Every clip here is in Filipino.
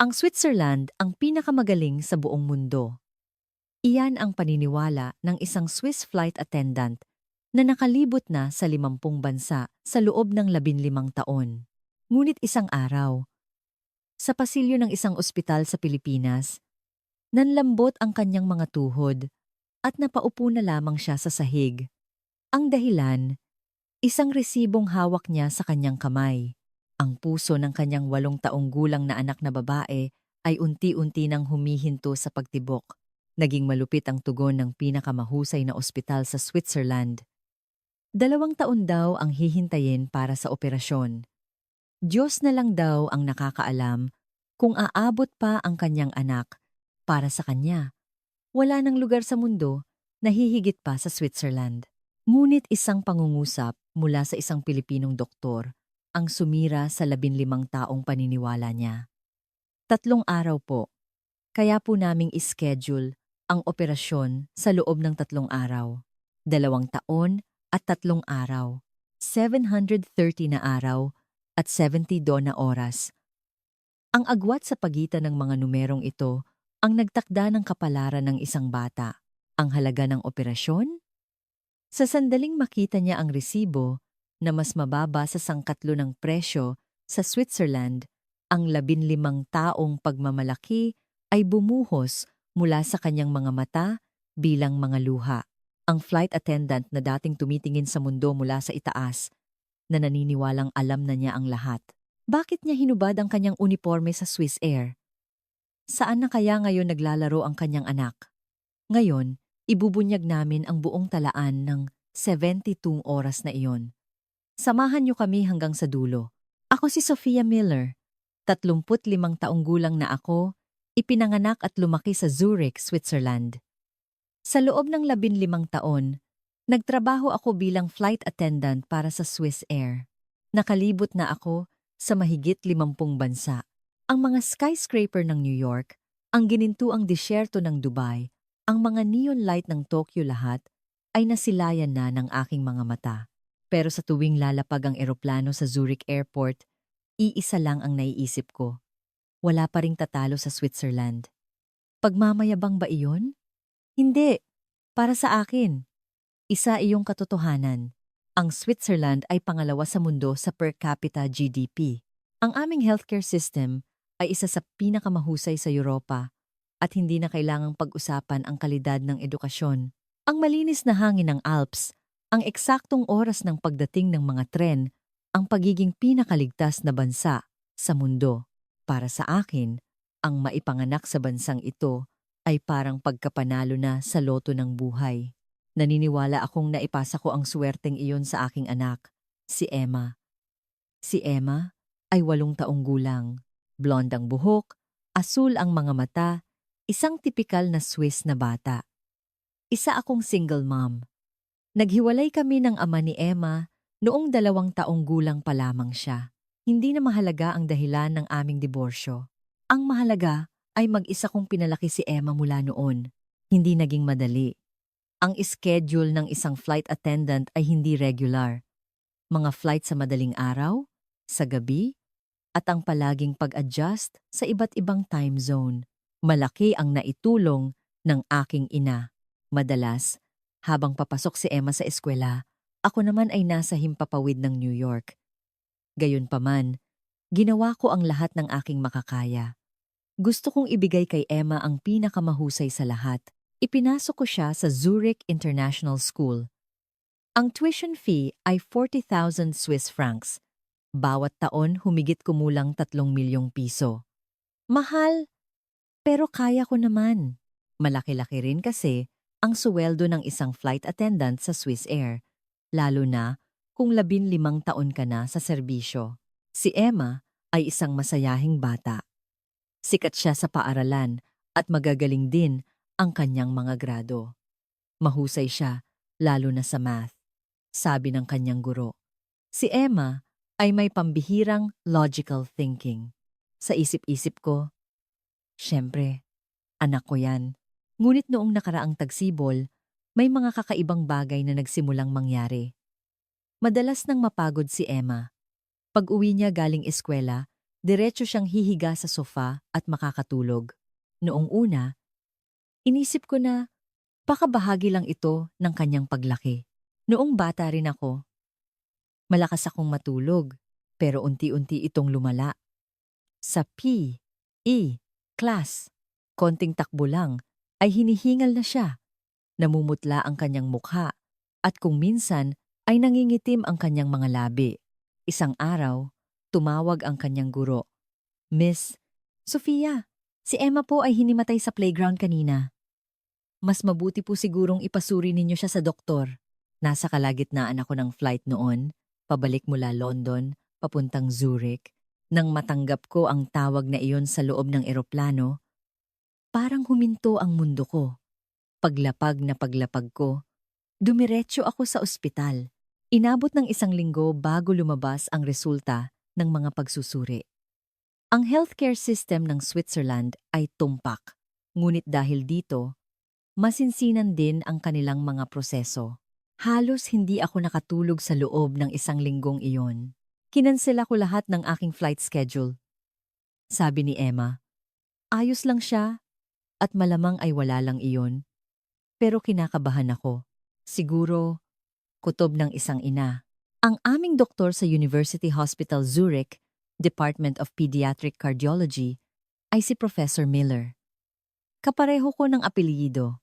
Ang Switzerland ang pinakamagaling sa buong mundo. Iyan ang paniniwala ng isang Swiss flight attendant na nakalibot na sa 50 bansa sa loob ng 15 taon. Ngunit isang araw, sa pasilyo ng isang ospital sa Pilipinas, nanlambot ang kanyang mga tuhod at napaupo na lamang siya sa sahig. Ang dahilan, isang resibong hawak niya sa kanyang kamay. Ang puso ng kanyang 8 taong gulang na anak na babae ay unti-unti nang humihinto sa pagtibok. Naging malupit ang tugon ng pinakamahusay na ospital sa Switzerland. 2 taon daw ang hihintayin para sa operasyon. Diyos na lang daw ang nakakaalam kung aabot pa ang kanyang anak para sa kanya. Wala nang lugar sa mundo na hihigit pa sa Switzerland. Ngunit isang pangungusap mula sa isang Pilipinong doktor ang sumira sa 15 taong paniniwala niya. 3 araw po, kaya po naming ischedule ang operasyon sa loob ng 3 araw. 2 taon at 3 araw, 730 na araw at 72 na oras. Ang agwat sa pagitan ng mga numerong ito ang nagtakda ng kapalaran ng isang bata. Ang halaga ng operasyon? Sa sandaling makita niya ang resibo na mas mababa sa sangkatlo ng presyo sa Switzerland, ang 15 taong pagmamalaki ay bumuhos mula sa kanyang mga mata bilang mga luha. Ang flight attendant na dating tumitingin sa mundo mula sa itaas, na naniniwalang alam na niya ang lahat. Bakit niya hinubad ang kanyang uniforme sa Swiss Air? Saan na kaya ngayon naglalaro ang kanyang anak? Ngayon, ibubunyag namin ang buong talaan ng 72 oras na iyon. Samahan niyo kami hanggang sa dulo. Ako si Sophia Miller, 35 taong gulang na ako, ipinanganak at lumaki sa Zurich, Switzerland. Sa loob ng 15 taon, nagtrabaho ako bilang flight attendant para sa Swiss Air. Nakalibot na ako sa mahigit 50 bansa. Ang mga skyscraper ng New York, ang ginintuang disyerto ng Dubai, ang mga neon light ng Tokyo, lahat ay nasilayan na ng aking mga mata. Pero sa tuwing lalapag ang eroplano sa Zurich Airport, iisa lang ang naiisip ko. Wala pa ring tatalo sa Switzerland. Pagmamayabang ba iyon? Hindi. Para sa akin, isa iyong katotohanan. Ang Switzerland ay pangalawa sa mundo sa per capita GDP. Ang aming healthcare system ay isa sa pinakamahusay sa Europa at hindi na kailangang pag-usapan ang kalidad ng edukasyon. Ang malinis na hangin ng Alps, ang eksaktong oras ng pagdating ng mga tren, ang pagiging pinakaligtas na bansa sa mundo. Para sa akin, ang maipanganak sa bansang ito ay parang pagkapanalo na sa loto ng buhay. Naniniwala akong naipasa ko ang swerteng iyon sa aking anak, si Emma. Si Emma ay 8 taong gulang, blond ang buhok, asul ang mga mata, isang tipikal na Swiss na bata. Isa akong single mom. Naghiwalay kami ng ama ni Emma noong 2 taong gulang pa lamang siya. Hindi na mahalaga ang dahilan ng aming diborsyo. Ang mahalaga ay mag-isa kong pinalaki si Emma mula noon. Hindi naging madali. Ang schedule ng isang flight attendant ay hindi regular. Mga flight sa madaling araw, sa gabi, at ang palaging pag-adjust sa iba't ibang time zone. Malaki ang naitulong ng aking ina. Madalas, habang papasok si Emma sa eskwela, ako naman ay nasa himpapawid ng New York. Gayunpaman, ginawa ko ang lahat ng aking makakaya. Gusto kong ibigay kay Emma ang pinakamahusay sa lahat. Ipinasok ko siya sa Zurich International School. Ang tuition fee ay 40,000 Swiss francs. Bawat taon humigit kumulang 3 milyong piso. Mahal, pero kaya ko naman. Malaki-laki rin kasi ang suweldo ng isang flight attendant sa Swiss Air, lalo na kung 15 taon ka na sa serbisyo. Si Emma ay isang masayahing bata. Sikat siya sa paaralan at magagaling din ang kanyang mga grado. Mahusay siya, lalo na sa math, sabi ng kanyang guro. Si Emma ay may pambihirang logical thinking. Sa isip-isip ko, syempre, anak ko yan. Ngunit noong nakaraang tagsibol, may mga kakaibang bagay na nagsimulang mangyari. Madalas nang mapagod si Emma. Pag-uwi niya galing eskwela, Diretso siyang hihiga sa sofa at makakatulog. Noong una, inisip ko na baka bahagi lang ito ng kanyang paglaki. Noong bata rin ako, malakas akong matulog, pero unti-unti itong lumala. Sa PE class, konting takbo lang ay hinihingal na siya. Namumutla ang kanyang mukha at kung minsan ay nangingitim ang kanyang mga labi. Isang araw, tumawag ang kanyang guro. Miss Sofia, si Emma po ay hinimatay sa playground kanina. Mas mabuti po sigurong ipasuri ninyo siya sa doktor. Nasa kalagitnaan ako ng flight noon, pabalik mula London, papuntang Zurich. Nang matanggap ko ang tawag na iyon sa loob ng eroplano, parang huminto ang mundo ko. Paglapag ko, dumiretso ako sa ospital. Inabot ng 1 linggo bago lumabas ang resulta ng mga pagsusuri. Ang healthcare system ng Switzerland ay tumpak, ngunit dahil dito, masinsinan din ang kanilang mga proseso. Halos hindi ako nakatulog sa loob ng 1 linggong iyon. Kinansela ko lahat ng aking flight schedule. Sabi ni Emma, ayos lang siya at malamang ay wala lang iyon. Pero kinakabahan ako. Siguro, kutob ng isang ina. Ang aming doktor sa University Hospital Zurich, Department of Pediatric Cardiology, ay si Professor Miller. Kapareho ko ng apelyido.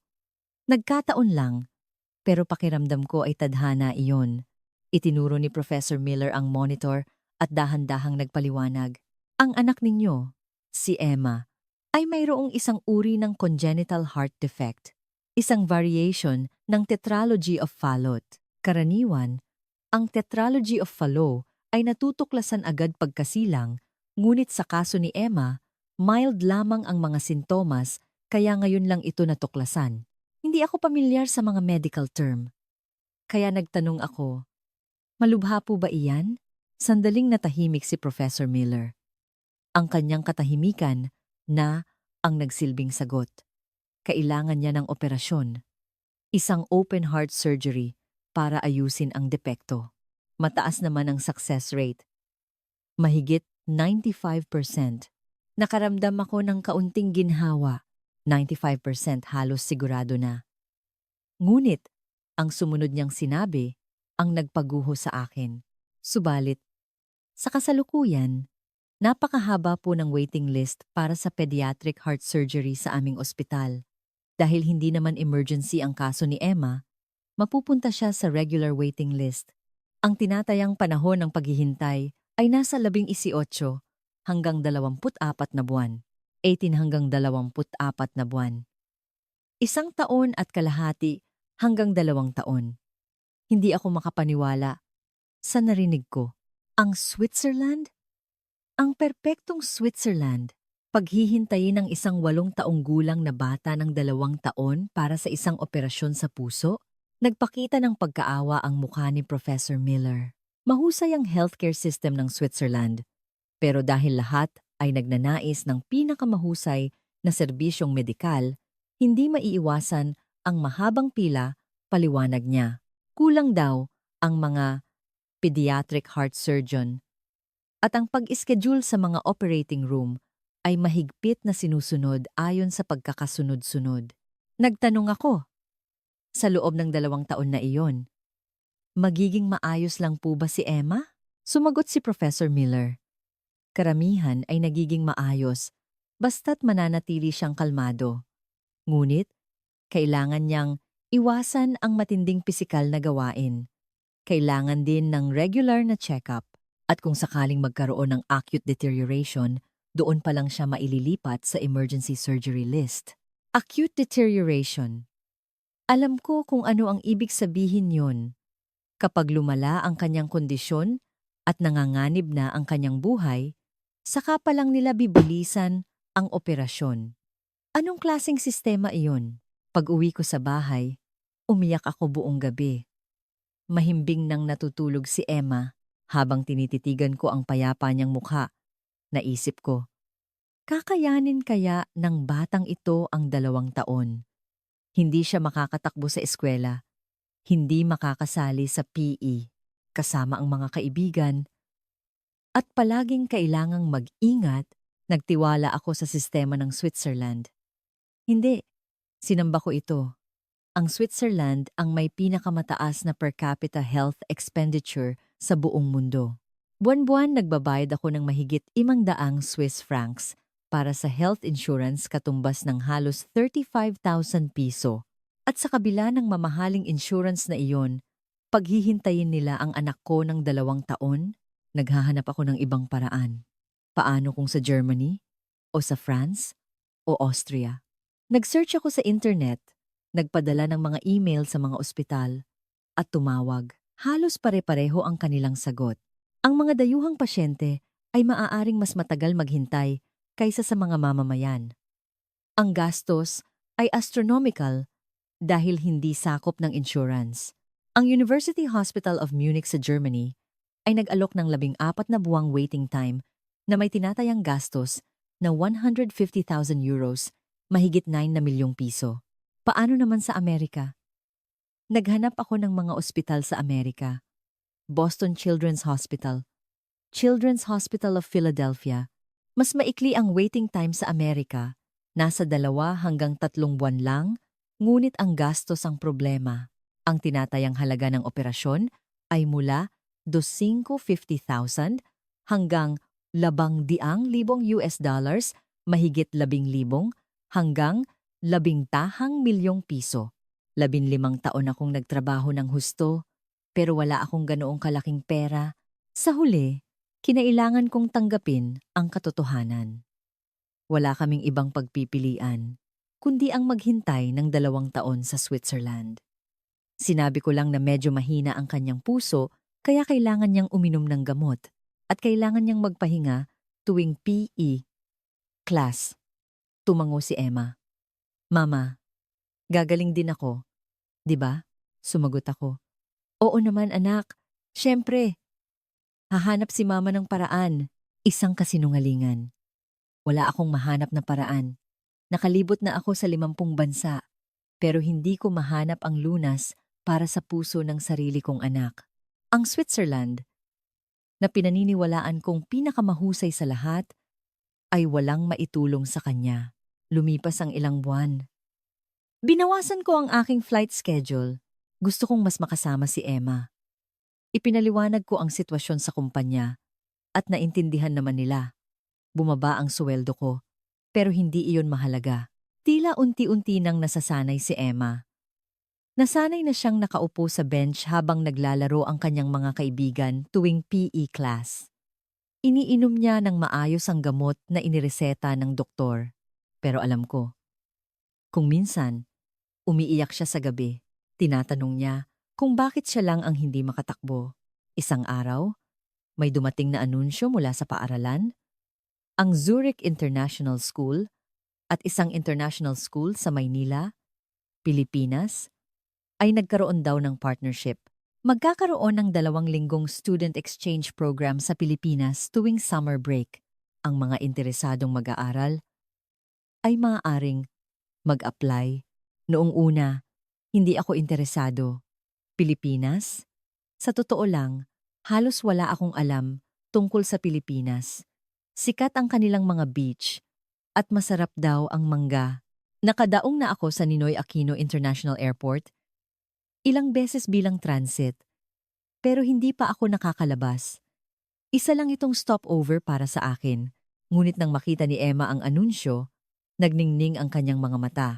Nagkataon lang, pero pakiramdam ko ay tadhana iyon. Itinuro ni Professor Miller ang monitor at dahan-dahang nagpaliwanag. Ang anak ninyo, si Emma, ay mayroong isang uri ng congenital heart defect, isang variation ng tetralogy of Fallot. Karaniwan, ang tetralogy of Fallot ay natutuklasan agad pagkasilang, ngunit sa kaso ni Emma, mild lamang ang mga sintomas kaya ngayon lang ito natuklasan. Hindi ako pamilyar sa mga medical term. Kaya nagtanong ako, malubha po ba iyan? Sandaling natahimik si Professor Miller. Ang kanyang katahimikan na ang nagsilbing sagot. Kailangan niya ng operasyon. Isang open heart surgery para ayusin ang depekto. Mataas naman ang success rate. Mahigit 95%. Nakaramdam ako ng kaunting ginhawa. 95% halos sigurado na. Ngunit, ang sumunod niyang sinabi ang nagpaguho sa akin. Subalit, sa kasalukuyan, napakahaba po ng waiting list para sa pediatric heart surgery sa aming ospital. Dahil hindi naman emergency ang kaso ni Emma, mapupunta siya sa regular waiting list. Ang tinatayang panahon ng paghihintay ay nasa 18 hanggang 24 na buwan. 18 hanggang 24 na buwan. 1 taon at kalahati hanggang 2 taon. Hindi ako makapaniwala sa narinig ko. Ang Switzerland? Ang perpektong Switzerland. Paghihintayin ng isang 8 taong gulang na bata ng 2 taon para sa isang operasyon sa puso? Nagpakita ng pagkaawa ang mukha ni Professor Miller. Mahusay ang healthcare system ng Switzerland. Pero dahil lahat ay nagnanais ng pinakamahusay na serbisyong medikal, hindi maiiwasan ang mahabang pila, paliwanag niya. Kulang daw ang mga pediatric heart surgeon at ang pag-schedule sa mga operating room ay mahigpit na sinusunod ayon sa pagkakasunod-sunod. Nagtanong ako, sa loob ng 2 taon na iyon, magiging maayos lang po ba si Emma? Sumagot si Professor Miller. Karamihan ay nagiging maayos basta't mananatili siyang kalmado. Ngunit, kailangan niyang iwasan ang matinding pisikal na gawain. Kailangan din ng regular na check-up at kung sakaling magkaroon ng acute deterioration, doon pa lang siya maililipat sa emergency surgery list. Acute deterioration. Alam ko kung ano ang ibig sabihin yon. Kapag lumala ang kanyang kondisyon at nanganganib na ang kanyang buhay, saka pa lang nila bibilisan ang operasyon. Anong klaseng sistema iyon? Pag-uwi ko sa bahay, umiyak ako buong gabi. Mahimbing nang natutulog si Emma habang tinititigan ko ang payapa niyang mukha. Naisip ko, kakayanin kaya ng batang ito ang 2 taon? Hindi siya makakatakbo sa eskwela, hindi makakasali sa PE, kasama ang mga kaibigan, At palaging kailangang mag-ingat, nagtiwala ako sa sistema ng Switzerland. Hindi, sinamba ko ito. Ang Switzerland ang may pinakamataas na per capita health expenditure sa buong mundo. Buwan-buwan nagbabayad ako ng mahigit 500 Swiss francs para sa health insurance katumbas ng halos 35,000 piso. At sa kabila ng mamahaling insurance na iyon, paghihintayin nila ang anak ko ng 2 taon, naghahanap ako ng ibang paraan. Paano kung sa Germany? O sa France? O Austria? Nag-search ako sa internet, nagpadala ng mga email sa mga ospital, at tumawag. Halos pare-pareho ang kanilang sagot. Ang mga dayuhang pasyente ay maaaring mas matagal maghintay kaysa sa mga mamamayan. Ang gastos ay astronomical dahil hindi sakop ng insurance. Ang University Hospital of Munich sa Germany ay nag-alok ng 14 na buwang waiting time na may tinatayang gastos na 150,000 euros, mahigit 9 na milyong piso. Paano naman sa Amerika? Naghanap ako ng mga ospital sa Amerika. Boston Children's Hospital, Children's Hospital of Philadelphia. Mas maikli ang waiting time sa Amerika, nasa 2 hanggang 3 buwan lang, ngunit ang gastos ang problema. Ang tinatayang halaga ng operasyon ay mula 250,000 hanggang 100,000 US dollars, mahigit 10,000 hanggang 10 milyong piso. 15 taon akong nagtrabaho ng husto, pero wala akong ganoong kalaking pera. Sa huli, kinailangan kong tanggapin ang katotohanan. Wala kaming ibang pagpipilian, kundi ang maghintay ng 2 taon sa Switzerland. Sinabi ko lang na medyo mahina ang kanyang puso, kaya kailangan niyang uminom ng gamot at kailangan niyang magpahinga tuwing PE class. Tumango si Emma. Mama, gagaling din ako, di ba? Sumagot ako. Oo naman anak, syempre. Hahanap si mama ng paraan. Isang kasinungalingan. Wala akong mahanap na paraan. Nakalibot na ako sa 50 bansa, pero hindi ko mahanap ang lunas para sa puso ng sarili kong anak. Ang Switzerland, na pinaniniwalaan kong pinakamahusay sa lahat, ay walang maitulong sa kanya. Lumipas ang ilang buwan. Binawasan ko ang aking flight schedule. Gusto kong mas makasama si Emma. Ipinaliwanag ko ang sitwasyon sa kumpanya at naintindihan naman nila. Bumaba ang sweldo ko, pero hindi iyon mahalaga. Tila unti-unti nang nasasanay si Emma. Nasanay na siyang nakaupo sa bench habang naglalaro ang kanyang mga kaibigan tuwing PE class. Iniinom niya ng maayos ang gamot na inireseta ng doktor. Pero alam ko, kung minsan, umiiyak siya sa gabi. Tinatanong niya kung bakit siya lang ang hindi makatakbo. Isang araw, may dumating na anunsyo mula sa paaralan. Ang Zurich International School at isang international school sa Maynila, Pilipinas, ay nagkaroon daw ng partnership. Magkakaroon ng 2 linggong student exchange program sa Pilipinas tuwing summer break. Ang mga interesadong mag-aaral ay maaaring mag-apply. Noong una, hindi ako interesado. Pilipinas? Sa totoo lang, halos wala akong alam tungkol sa Pilipinas. Sikat ang kanilang mga beach at masarap daw ang mangga. Nakadaong na ako sa Ninoy Aquino International Airport, ilang beses bilang transit, pero hindi pa ako nakakalabas. Isa lang itong stopover para sa akin, ngunit nang makita ni Emma ang anunsyo, nagningning ang kanyang mga mata.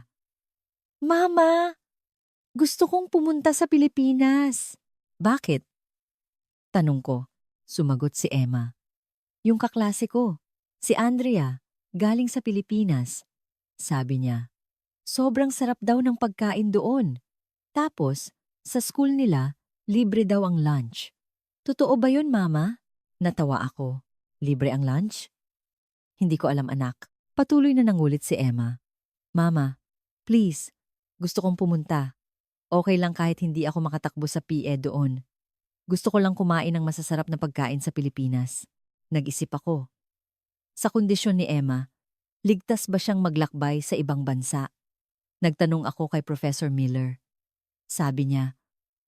Mama! Gusto kong pumunta sa Pilipinas. Bakit? Tanong ko. Sumagot si Emma. Yung kaklase ko, si Andrea, galing sa Pilipinas. Sabi niya, sobrang sarap daw ng pagkain doon. Tapos, sa school nila, libre daw ang lunch. Totoo ba yun, Mama? Natawa ako. Libre ang lunch? Hindi ko alam, anak. Patuloy na nangulit si Emma. Mama, please, gusto kong pumunta. Okay lang kahit hindi ako makatakbo sa PE doon. Gusto ko lang kumain ng masasarap na pagkain sa Pilipinas. Nag-isip ako. Sa kondisyon ni Emma, ligtas ba siyang maglakbay sa ibang bansa? Nagtanong ako kay Professor Miller. Sabi niya,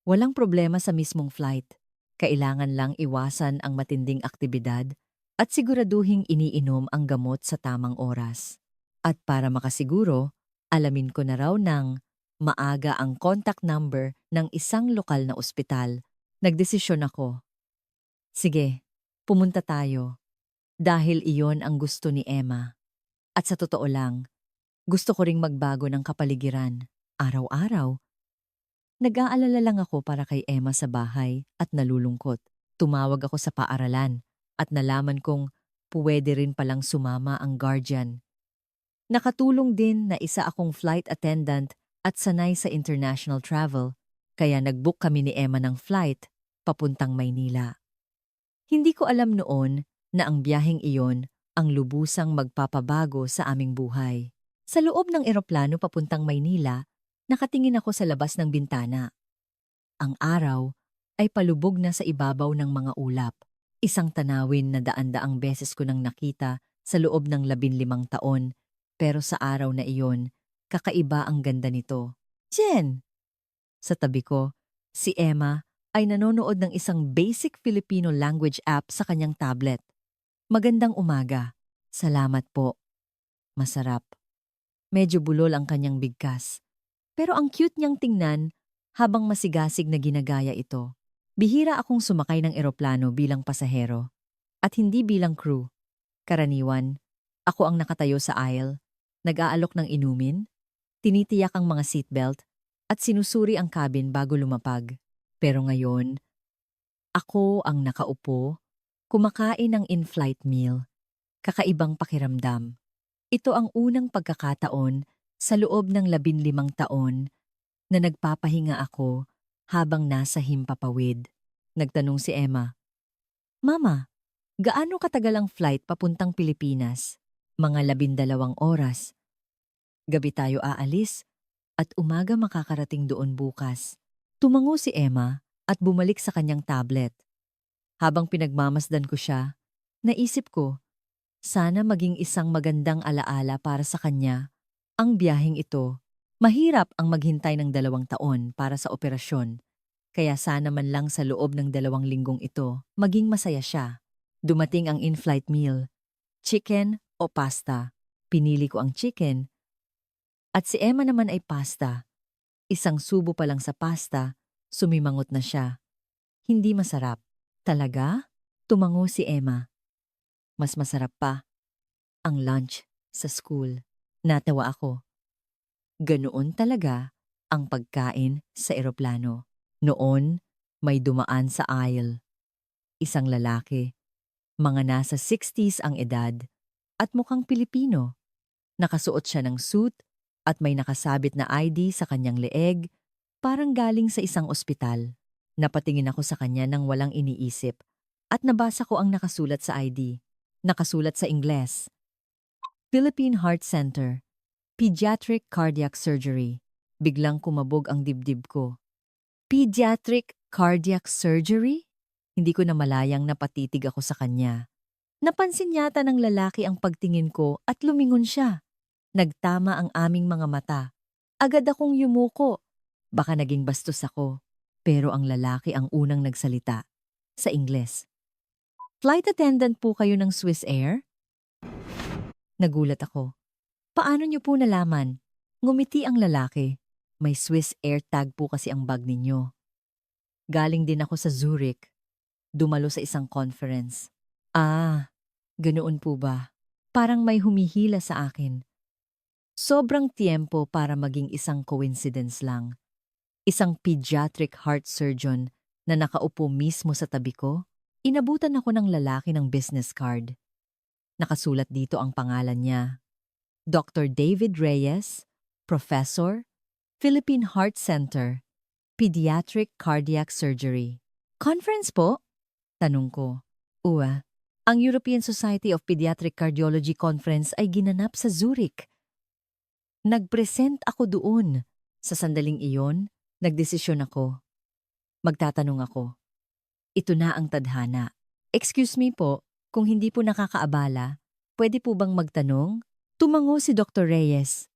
walang problema sa mismong flight. Kailangan lang iwasan ang matinding aktibidad at siguraduhing iniinom ang gamot sa tamang oras. At para makasiguro, alamin ko na raw ng maaga ang contact number ng isang lokal na ospital. Nagdesisyon ako. Sige, pumunta tayo. Dahil iyon ang gusto ni Emma. At sa totoo lang, gusto ko ring magbago ng kapaligiran. Araw-araw, nag-aalala lang ako para kay Emma sa bahay at nalulungkot. Tumawag ako sa paaralan at nalaman kong puwede rin palang sumama ang guardian. Nakatulong din na isa akong flight attendant at sanay sa international travel, kaya nag-book kami ni Emma ng flight papuntang Maynila. Hindi ko alam noon na ang biyaheng iyon ang lubusang magpapabago sa aming buhay. Sa loob ng eroplano papuntang Maynila, nakatingin ako sa labas ng bintana. Ang araw ay palubog na sa ibabaw ng mga ulap. Isang tanawin na daan-daang beses ko nang nakita sa loob ng 15 taon, pero sa araw na iyon, kakaiba ang ganda nito. Jen! Sa tabi ko, si Emma ay nanonood ng isang basic Filipino language app sa kanyang tablet. Magandang umaga. Salamat po. Masarap. Medyo bulol ang kanyang bigkas. Pero ang cute niyang tingnan habang masigasig na ginagaya ito. Bihira akong sumakay ng eroplano bilang pasahero at hindi bilang crew. Karaniwan, ako ang nakatayo sa aisle, nag-aalok ng inumin, tinitiyak ang mga seatbelt at sinusuri ang cabin bago lumapag. Pero ngayon, ako ang nakaupo, kumakain ng in-flight meal. Kakaibang pakiramdam. Ito ang unang pagkakataon sa loob ng 15 taon na nagpapahinga ako habang nasa himpapawid. Nagtanong si Emma, Mama, gaano katagal ang flight papuntang Pilipinas? Mga 12 oras. Gabi tayo aalis at umaga makakarating doon bukas. Tumango si Emma at bumalik sa kanyang tablet. Habang pinagmamasdan ko siya, naisip ko, sana maging isang magandang alaala para sa kanya ang biyaheng ito. Mahirap ang maghintay ng 2 taon para sa operasyon, kaya sana man lang sa loob ng 2 linggong ito, maging masaya siya. Dumating ang in-flight meal, chicken o pasta. Pinili ko ang chicken at si Emma naman ay pasta. Isang subo pa lang sa pasta, sumimangot na siya. Hindi masarap. Talaga? Tumango si Emma. Mas masarap pa ang lunch sa school. Natawa ako. Ganoon talaga ang pagkain sa eroplano. Noon, may dumaan sa aisle. Isang lalaki, mga nasa 60s ang edad, at mukhang Pilipino. Nakasuot siya ng suit at may nakasabit na ID sa kanyang leeg, parang galing sa isang ospital. Napatingin ako sa kanya nang walang iniisip at nabasa ko ang nakasulat sa ID. Nakasulat sa Ingles. Philippine Heart Center. Pediatric Cardiac Surgery. Biglang kumabog ang dibdib ko. Pediatric Cardiac Surgery? Hindi ko na malayang napatitig ako sa kanya. Napansin yata ng lalaki ang pagtingin ko at lumingon siya. Nagtama ang aming mga mata. Agad akong yumuko. Baka naging bastos ako. Pero ang lalaki ang unang nagsalita. Sa Ingles. Flight attendant po kayo ng Swiss Air? Nagulat ako. Paano niyo po nalaman? Ngumiti ang lalaki. May Swiss Air tag po kasi ang bag ninyo. Galing din ako sa Zurich. Dumalo sa isang conference. Ah, ganoon po ba? Parang may humihila sa akin. Sobrang tiempo para maging isang coincidence lang. Isang pediatric heart surgeon na nakaupo mismo sa tabi ko. Inabutan ako ng lalaki ng business card. Nakasulat dito ang pangalan niya. Dr. David Reyes, Professor, Philippine Heart Center, Pediatric Cardiac Surgery. Conference po? Tanong ko. Ang European Society of Pediatric Cardiology Conference ay ginanap sa Zurich. Nagpresent ako doon. Sa sandaling iyon, nagdesisyon ako. Magtatanong ako. Ito na ang tadhana. Excuse me po, kung hindi po nakakaabala, pwede po bang magtanong? Tumango si Dr. Reyes.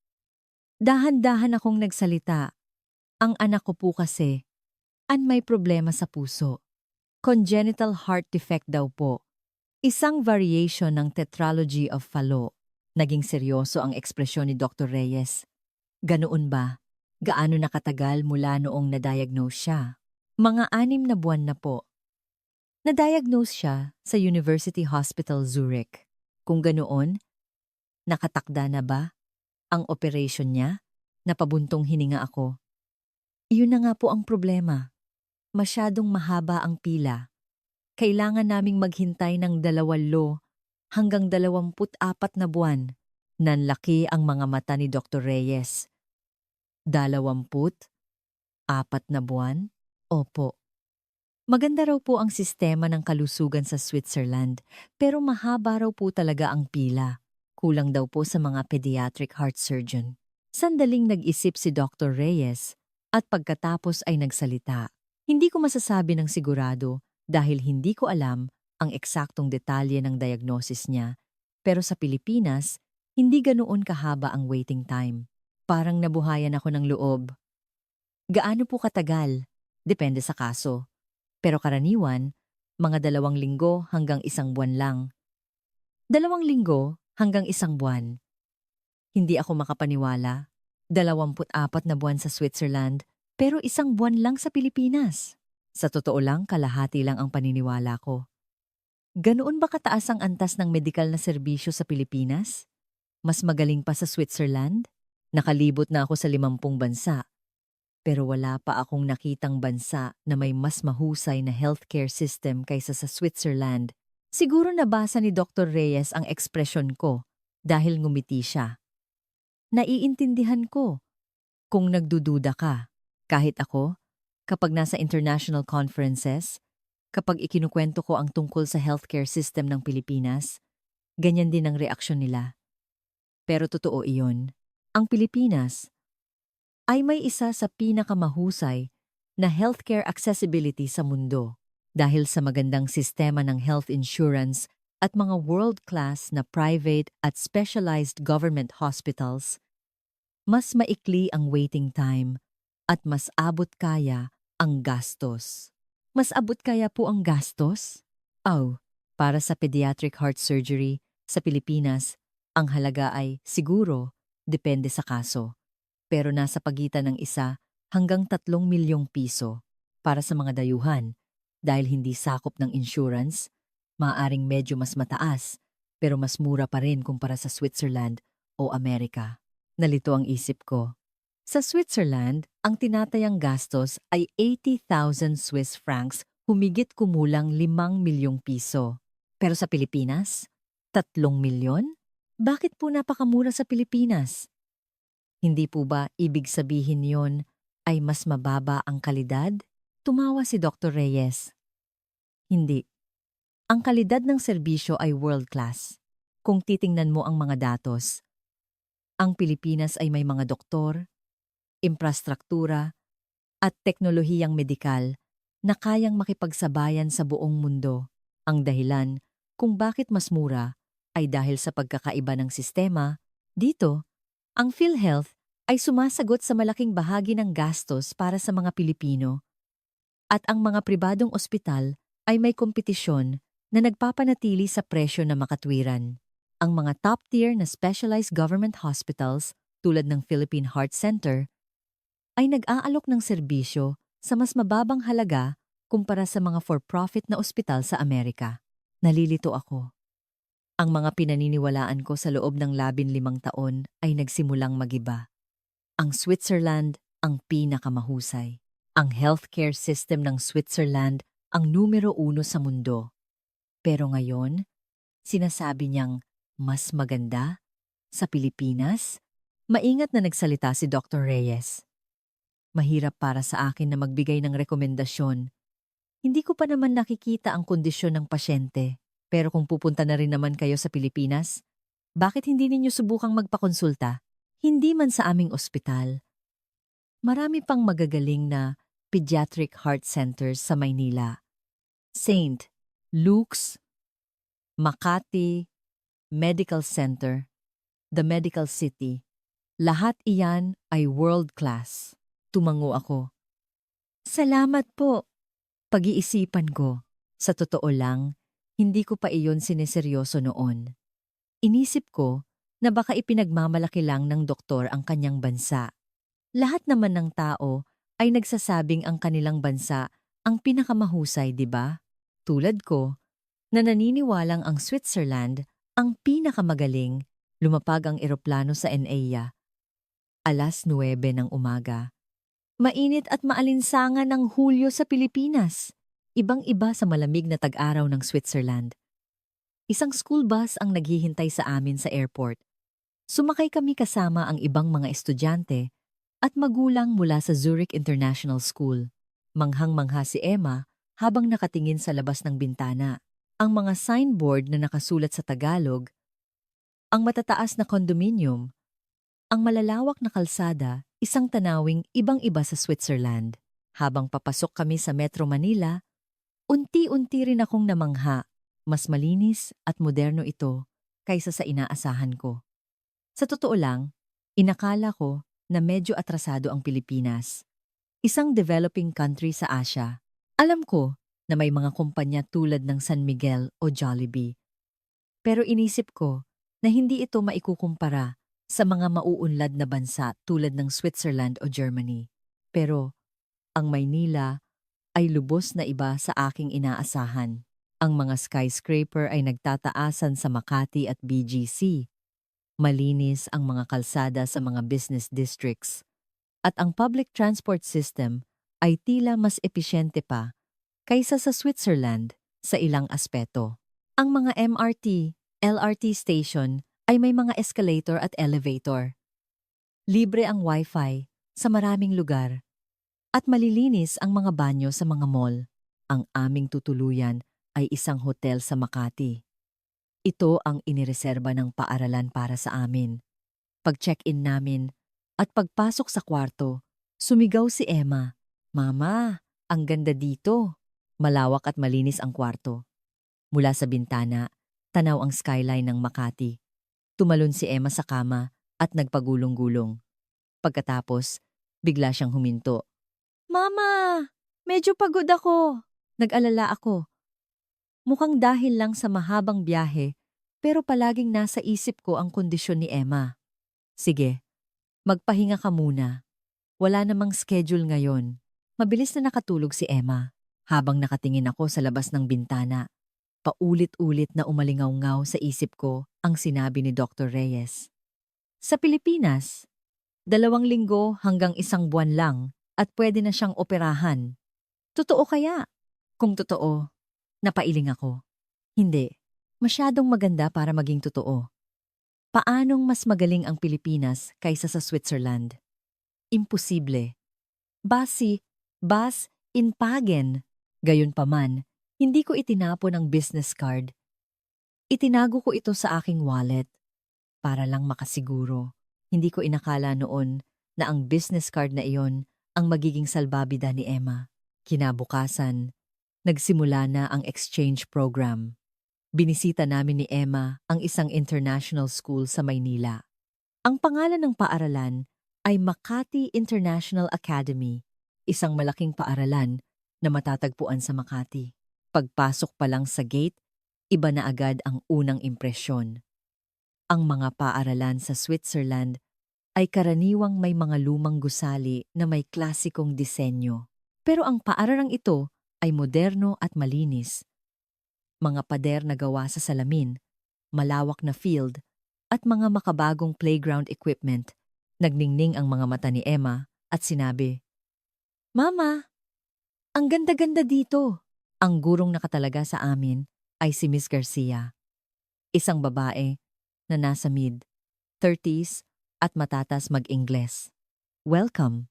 Dahan-dahan akong nagsalita. Ang anak ko po kasi, may problema sa puso. Congenital heart defect daw po. Isang variation ng tetralogy of Fallot. Naging seryoso ang ekspresyon ni Dr. Reyes. Ganoon ba? Gaano nakatagal mula noong na-diagnose siya? Mga 6 na buwan na po. Na-diagnose siya sa University Hospital Zurich. Kung ganoon, nakatakda na ba ang operation niya? Napabuntong hininga ako. Iyon na nga po ang problema. Masyadong mahaba ang pila. Kailangan naming maghintay ng 20 hanggang 24 na buwan. Nanlaki ang mga mata ni Dr. Reyes. 24 na buwan? Opo. Maganda raw po ang sistema ng kalusugan sa Switzerland, pero mahaba raw po talaga ang pila. Kulang daw po sa mga pediatric heart surgeon. Sandaling nag-isip si Dr. Reyes at pagkatapos ay nagsalita. Hindi ko masasabi ng sigurado dahil hindi ko alam ang eksaktong detalye ng diagnosis niya, pero sa Pilipinas, hindi ganoon kahaba ang waiting time. Parang nabuhayan ako ng loob. Gaano po katagal? Depende sa kaso. Pero karaniwan, mga 2 linggo hanggang 1 buwan lang. 2 linggo hanggang 1 buwan. Hindi ako makapaniwala. 24 na buwan sa Switzerland, pero 1 buwan lang sa Pilipinas. Sa totoo lang, kalahati lang ang paniniwala ko. Ganoon ba kataas ang antas ng medikal na serbisyo sa Pilipinas? Mas magaling pa sa Switzerland? Nakalibot na ako sa 50 bansa. Pero wala pa akong nakitang bansa na may mas mahusay na healthcare system kaysa sa Switzerland. Siguro nabasa ni Dr. Reyes ang ekspresyon ko dahil ngumiti siya. Naiintindihan ko kung nagdududa ka. Kahit ako, kapag nasa international conferences, kapag ikinukwento ko ang tungkol sa healthcare system ng Pilipinas, ganyan din ang reaksyon nila. Pero totoo iyon. Ang Pilipinas ay may isa sa pinakamahusay na healthcare accessibility sa mundo dahil sa magandang sistema ng health insurance at mga world-class na private at specialized government hospitals. Mas maikli ang waiting time at mas abot kaya ang gastos. Mas abot kaya po ang gastos? Para sa pediatric heart surgery sa Pilipinas, ang halaga ay siguro depende sa kaso. Pero nasa pagitan ng 1 hanggang 3 milyong piso para sa mga dayuhan dahil hindi sakop ng insurance, maaaring medyo mas mataas pero mas mura pa rin kumpara sa Switzerland o Amerika. Nalito ang isip ko. Sa Switzerland, ang tinatayang gastos ay 80,000 Swiss francs, humigit kumulang 5 milyong piso. Pero sa Pilipinas, 3 milyon? Bakit po napakamura sa Pilipinas? Hindi po ba ibig sabihin yon ay mas mababa ang kalidad? Tumawa si Dr. Reyes. Hindi. Ang kalidad ng serbisyo ay world-class. Kung titingnan mo ang mga datos, ang Pilipinas ay may mga doktor, infrastruktura, at teknolohiyang medikal na kayang makipagsabayan sa buong mundo. Ang dahilan kung bakit mas mura ay dahil sa pagkakaiba ng sistema. Dito, ang PhilHealth ay sumasagot sa malaking bahagi ng gastos para sa mga Pilipino. At ang mga pribadong ospital ay may kompetisyon na nagpapanatili sa presyo na makatwiran. Ang mga top-tier na specialized government hospitals tulad ng Philippine Heart Center ay nag-aalok ng serbisyo sa mas mababang halaga kumpara sa mga for-profit na ospital sa Amerika. Nalilito ako. Ang mga pinaniniwalaan ko sa loob ng 15 taon ay nagsimulang magiba. Ang Switzerland ang pinakamahusay. Ang healthcare system ng Switzerland ang numero 1 sa mundo. Pero ngayon, sinasabi niyang mas maganda sa Pilipinas? Maingat na nagsalita si Dr. Reyes. Mahirap para sa akin na magbigay ng rekomendasyon. Hindi ko pa naman nakikita ang kondisyon ng pasyente. Pero kung pupunta na rin naman kayo sa Pilipinas, bakit hindi ninyo subukang magpakonsulta? Hindi man sa aming ospital. Marami pang magagaling na pediatric heart centers sa Maynila. St. Luke's, Makati, Medical Center, The Medical City. Lahat iyan ay world-class. Tumango ako. Salamat po. Pag-iisipan ko. Sa totoo lang, hindi ko pa iyon sineseryoso noon. Inisip ko na baka ipinagmamalaki lang ng doktor ang kanyang bansa. Lahat naman ng tao ay nagsasabing ang kanilang bansa ang pinakamahusay, di ba? Tulad ko, na naniniwalang ang Switzerland ang pinakamagaling. Lumapag ang eroplano sa NAIA. 9:09 ng umaga. Mainit at maalinsangan ng Hulyo sa Pilipinas. Ibang-iba sa malamig na tag-araw ng Switzerland. Isang school bus ang naghihintay sa amin sa airport. Sumakay kami kasama ang ibang mga estudyante at magulang mula sa Zurich International School. Manghang-mangha si Emma habang nakatingin sa labas ng bintana. Ang mga signboard na nakasulat sa Tagalog, ang matataas na condominium, ang malalawak na kalsada, isang tanawing ibang-iba sa Switzerland. Habang papasok kami sa Metro Manila, unti-unti rin akong namangha. Mas malinis at moderno ito kaysa sa inaasahan ko. Sa totoo lang, inakala ko na medyo atrasado ang Pilipinas. Isang developing country sa Asia. Alam ko na may mga kumpanya tulad ng San Miguel o Jollibee. Pero inisip ko na hindi ito maikukumpara sa mga mauunlad na bansa tulad ng Switzerland o Germany. Pero ang Maynila ay lubos na iba sa aking inaasahan. Ang mga skyscraper ay nagtataasan sa Makati at BGC. Malinis ang mga kalsada sa mga business districts. At ang public transport system ay tila mas episyente pa kaysa sa Switzerland sa ilang aspeto. Ang mga MRT, LRT station ay may mga escalator at elevator. Libre ang Wi-Fi sa maraming lugar. At malilinis ang mga banyo sa mga mall. Ang aming tutuluyan ay isang hotel sa Makati. Ito ang inireserba ng paaralan para sa amin. Pag-check-in namin at pagpasok sa kwarto, sumigaw si Emma, "Mama, ang ganda dito." Malawak at malinis ang kwarto. Mula sa bintana, tanaw ang skyline ng Makati. Tumalon si Emma sa kama at nagpagulong-gulong. Pagkatapos, bigla siyang huminto. "Mama, medyo pagod ako." Nag-alala ako. Mukhang dahil lang sa mahabang biyahe, pero palaging nasa isip ko ang kondisyon ni Emma. "Sige, magpahinga ka muna. Wala namang schedule ngayon." Mabilis na nakatulog si Emma. Habang nakatingin ako sa labas ng bintana, paulit-ulit na umalingaw-ngaw sa isip ko ang sinabi ni Dr. Reyes. Sa Pilipinas, 2 linggo hanggang 1 buwan lang at pwede na siyang operahan. Totoo kaya? Kung totoo, napailing ako. Hindi. Masyadong maganda para maging totoo. Paanong mas magaling ang Pilipinas kaysa sa Switzerland? Imposible. Bas in Pagen. Gayunpaman, hindi ko itinapon ang business card. Itinago ko ito sa aking wallet. Para lang makasiguro. Hindi ko inakala noon na ang business card na iyon ang magiging salbabida ni Emma. Kinabukasan, nagsimula na ang exchange program. Binisita namin ni Emma ang isang international school sa Maynila. Ang pangalan ng paaralan ay Makati International Academy, isang malaking paaralan na matatagpuan sa Makati. Pagpasok pa lang sa gate, iba na agad ang unang impresyon. Ang mga paaralan sa Switzerland ay karaniwang may mga lumang gusali na may klasikong disenyo. Pero ang paaralang ito ay moderno at malinis. Mga pader na gawa sa salamin, malawak na field, at mga makabagong playground equipment. Nagningning ang mga mata ni Emma at sinabi, "Mama, ang ganda-ganda dito." Ang gurong nakatalaga sa amin ay si Miss Garcia. Isang babae na nasa mid-30s at matatas mag-Ingles. "Welcome.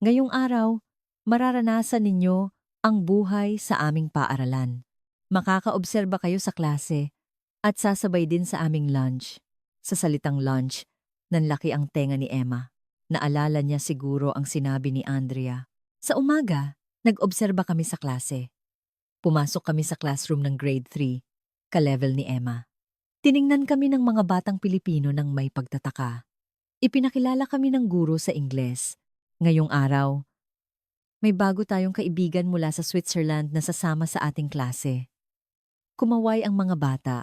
Ngayong araw, mararanasan ninyo ang buhay sa aming paaralan. Makakaobserba kayo sa klase at sasabay din sa aming lunch." Sa salitang lunch, nanlaki ang tenga ni Emma. Naalala niya siguro ang sinabi ni Andrea. Sa umaga, nag-obserba kami sa klase. Pumasok kami sa classroom ng grade 3, ka-level ni Emma. Tiningnan kami ng mga batang Pilipino ng may pagtataka. Ipinakilala kami ng guro sa Ingles. Ngayong araw, May bago tayong kaibigan mula sa Switzerland na sasama sa ating klase. Kumaway ang mga bata.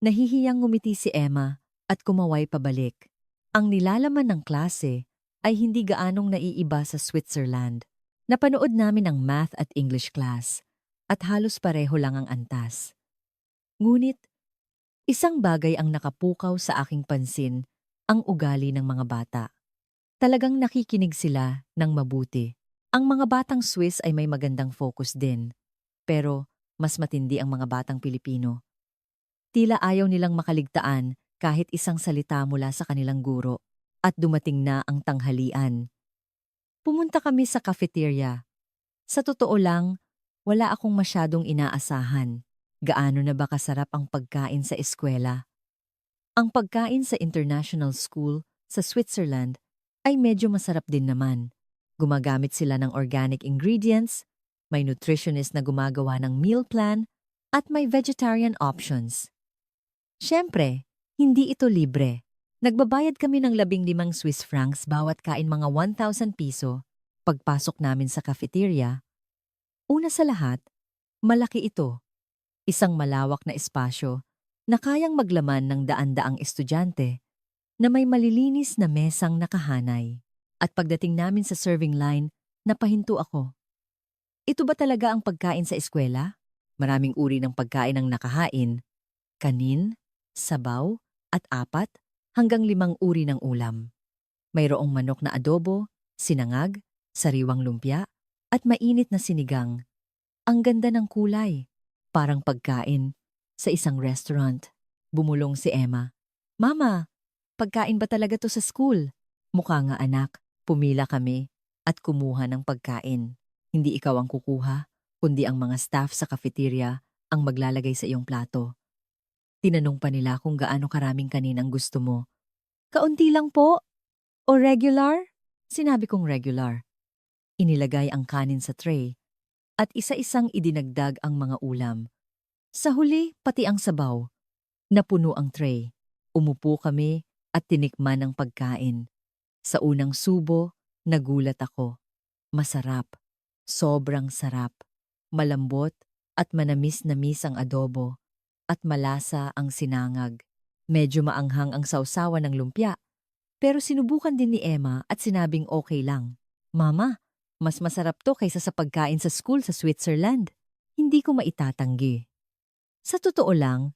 Nahihiyang ngumiti si Emma at kumaway pabalik. Ang nilalaman ng klase ay hindi gaanong naiiba sa Switzerland. Napanood namin ang math at English class at halos pareho lang ang antas. Ngunit, isang bagay ang nakapukaw sa aking pansin, ang ugali ng mga bata. Talagang nakikinig sila ng mabuti. Ang mga batang Swiss ay may magandang focus din, pero mas matindi ang mga batang Pilipino. Tila ayaw nilang makaligtaan kahit isang salita mula sa kanilang guro, at dumating na ang tanghalian. Pumunta kami sa cafeteria. Sa totoo lang, wala akong masyadong inaasahan. Gaano na ba kasarap ang pagkain sa eskwela? Ang pagkain sa international school sa Switzerland ay medyo masarap din naman. Gumagamit sila ng organic ingredients, may nutritionist na gumagawa ng meal plan, at may vegetarian options. Siyempre, hindi ito libre. Nagbabayad kami ng 15 Swiss francs bawat kain, mga 1,000 piso, pagpasok namin sa cafeteria. Una sa lahat, malaki ito. Isang malawak na espasyo na kayang maglaman ng daan-daang estudyante na may malilinis na mesang nakahanay. At pagdating namin sa serving line, napahinto ako. Ito ba talaga ang pagkain sa eskwela? Maraming uri ng pagkain ang nakahain. Kanin, sabaw, at 4 hanggang 5 uri ng ulam. Mayroong manok na adobo, sinangag, sariwang lumpia, at mainit na sinigang. Ang ganda ng kulay, parang pagkain sa isang restaurant. Bumulong si Emma. Mama, pagkain ba talaga to sa school? Mukha nga anak. Pumila kami at kumuha ng pagkain. Hindi ikaw ang kukuha, kundi ang mga staff sa cafeteria ang maglalagay sa iyong plato. Tinanong pa nila kung gaano karaming kanin ang gusto mo. Kaunti lang po. O regular? Sinabi kong regular. Inilagay ang kanin sa tray at isa-isang idinagdag ang mga ulam. Sa huli, pati ang sabaw. Napuno ang tray. Umupo kami at tinikman ang pagkain. Sa unang subo, nagulat ako. Masarap. Sobrang sarap. Malambot at manamis-namis ang adobo. At malasa ang sinangag. Medyo maanghang ang sausawan ng lumpia. Pero sinubukan din ni Emma at sinabing okay lang. Mama, mas masarap to kaysa sa pagkain sa school sa Switzerland. Hindi ko maitatanggi. Sa totoo lang,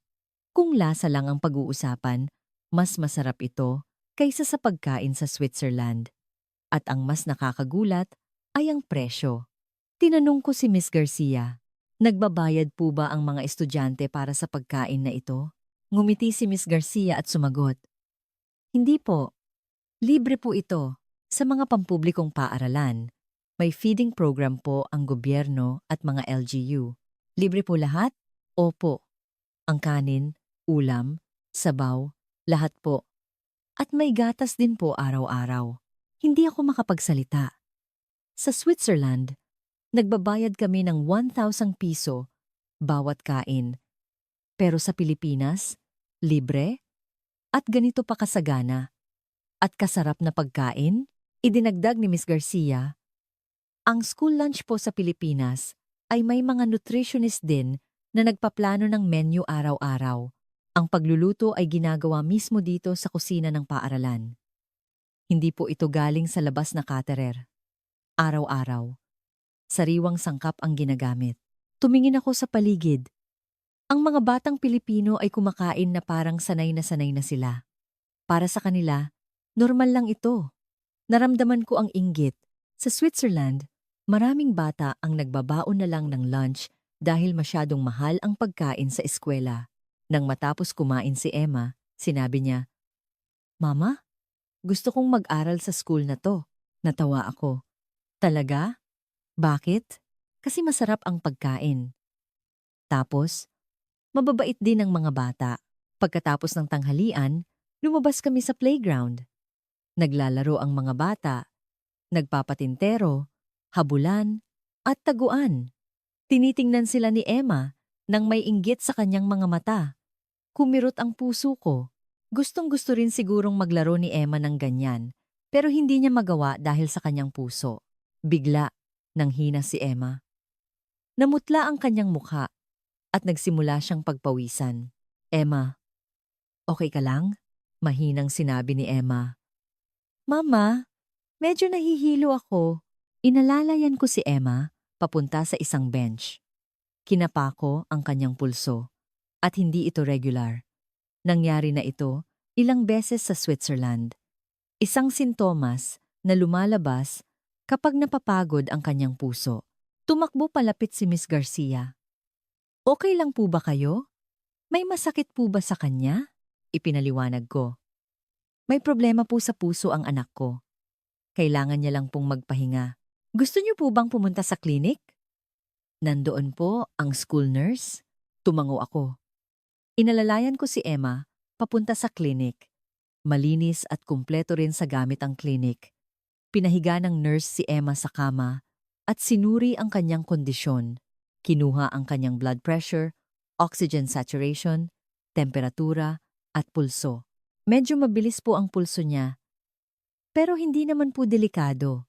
kung lasa lang ang pag-uusapan, mas masarap ito kaysa sa pagkain sa Switzerland. At ang mas nakakagulat ay ang presyo. Tinanong ko si Miss Garcia, nagbabayad po ba ang mga estudyante para sa pagkain na ito? Ngumiti si Miss Garcia at sumagot, hindi po. Libre po ito sa mga pampublikong paaralan. May feeding program po ang gobyerno at mga LGU. Libre po lahat? Opo. Ang kanin, ulam, sabaw, lahat po. At may gatas din po araw-araw. Hindi ako makapagsalita. Sa Switzerland, nagbabayad kami ng 1,000 piso bawat kain. Pero sa Pilipinas, libre? At ganito pa kasagana. At kasarap na pagkain? Idinagdag ni Miss Garcia. Ang school lunch po sa Pilipinas ay may mga nutritionist din na nagpaplano ng menu araw-araw. Ang pagluluto ay ginagawa mismo dito sa kusina ng paaralan. Hindi po ito galing sa labas na caterer. Araw-araw. Sariwang sangkap ang ginagamit. Tumingin ako sa paligid. Ang mga batang Pilipino ay kumakain na parang sanay na sila. Para sa kanila, normal lang ito. Naramdaman ko ang inggit. Sa Switzerland, maraming bata ang nagbabaon na lang ng lunch dahil masyadong mahal ang pagkain sa eskwela. Nang matapos kumain si Emma, sinabi niya, Mama, gusto kong mag-aral sa school na to. Natawa ako. Talaga? Bakit? Kasi masarap ang pagkain. Tapos, mababait din ang mga bata. Pagkatapos ng tanghalian, lumabas kami sa playground. Naglalaro ang mga bata, nagpapatintero, habulan, at taguan. Tinitingnan sila ni Emma nang may inggit sa kanyang mga mata. Kumirot ang puso ko. Gustong-gusto rin sigurong maglaro ni Emma ng ganyan, pero hindi niya magawa dahil sa kanyang puso. Bigla, Nanghina si Emma. Namutla ang kanyang mukha at nagsimula siyang pagpawisan. Emma, okay ka lang? Mahinang sinabi ni Emma. Mama, medyo nahihilo ako. Inalalayan ko si Emma papunta sa isang bench. Kinapa ko ang kanyang pulso at hindi ito regular. Nangyari na ito ilang beses sa Switzerland. Isang sintomas na lumalabas kapag napapagod ang kanyang puso. Tumakbo palapit si Miss Garcia. Okay lang po ba kayo? May masakit po ba sa kanya? Ipinaliwanag ko. May problema po sa puso ang anak ko. Kailangan niya lang pong magpahinga. Gusto niyo po bang pumunta sa klinik? Nandoon po ang school nurse. Tumango ako. Inalalayan ko si Emma papunta sa klinik. Malinis at kumpleto rin sa gamit ang klinik. Pinahiga ng nurse si Emma sa kama at sinuri ang kanyang kondisyon. Kinuha ang kanyang blood pressure, oxygen saturation, temperatura at pulso. Medyo mabilis po ang pulso niya, pero hindi naman po delikado.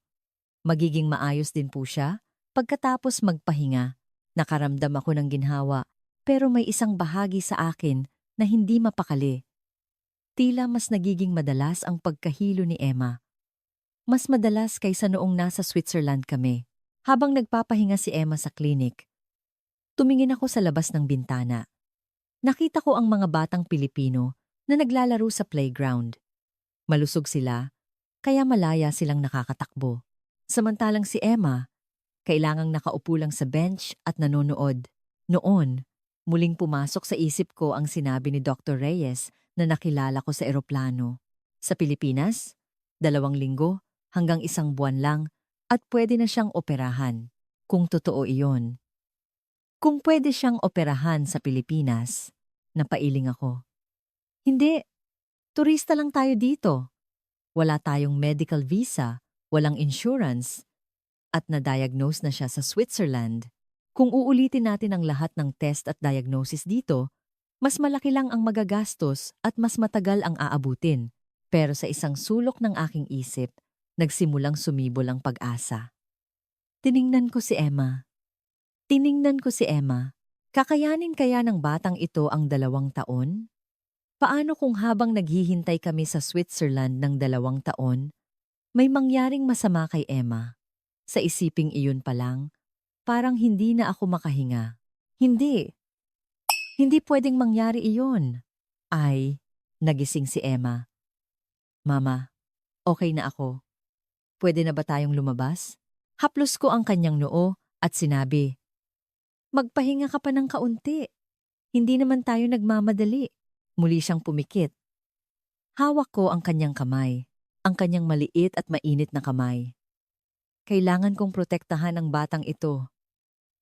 Magiging maayos din po siya pagkatapos magpahinga. Nakaramdam ako ng ginhawa, pero may isang bahagi sa akin na hindi mapakali. Tila mas nagiging madalas ang pagkahilo ni Emma. Mas madalas kaysa noong nasa Switzerland kami. Habang nagpapahinga si Emma sa klinik, tumingin ako sa labas ng bintana. Nakita ko ang mga batang Pilipino na naglalaro sa playground. Malusog sila, kaya malaya silang nakakatakbo. Samantalang si Emma, kailangang nakaupo lang sa bench at nanonood. Noon, muling pumasok sa isip ko ang sinabi ni Dr. Reyes na nakilala ko sa eroplano. Sa Pilipinas, 2 linggo hanggang 1 buwan lang at pwede na siyang operahan. Kung totoo iyon. Kung pwede siyang operahan sa Pilipinas, napailing ako. Hindi, turista lang tayo dito. Wala tayong medical visa, walang insurance, at na-diagnose na siya sa Switzerland. Kung uulitin natin ang lahat ng test at diagnosis dito, mas malaki lang ang magagastos at mas matagal ang aabutin. Pero sa isang sulok ng aking isip, nagsimulang sumibol ang pag-asa. Tiningnan ko si Emma. Kakayanin kaya ng batang ito ang 2 taon? Paano kung habang naghihintay kami sa Switzerland ng 2 taon, may mangyaring masama kay Emma? Sa isiping iyon pa lang, parang hindi na ako makahinga. Hindi pwedeng mangyari iyon. Ay, nagising si Emma. Mama, okay na ako. Pwede na ba tayong lumabas? Haplos ko ang kanyang noo at sinabi, magpahinga ka pa ng kaunti. Hindi naman tayo nagmamadali. Muli siyang pumikit. Hawak ko ang kanyang kamay, ang kanyang maliit at mainit na kamay. Kailangan kong protektahan ang batang ito.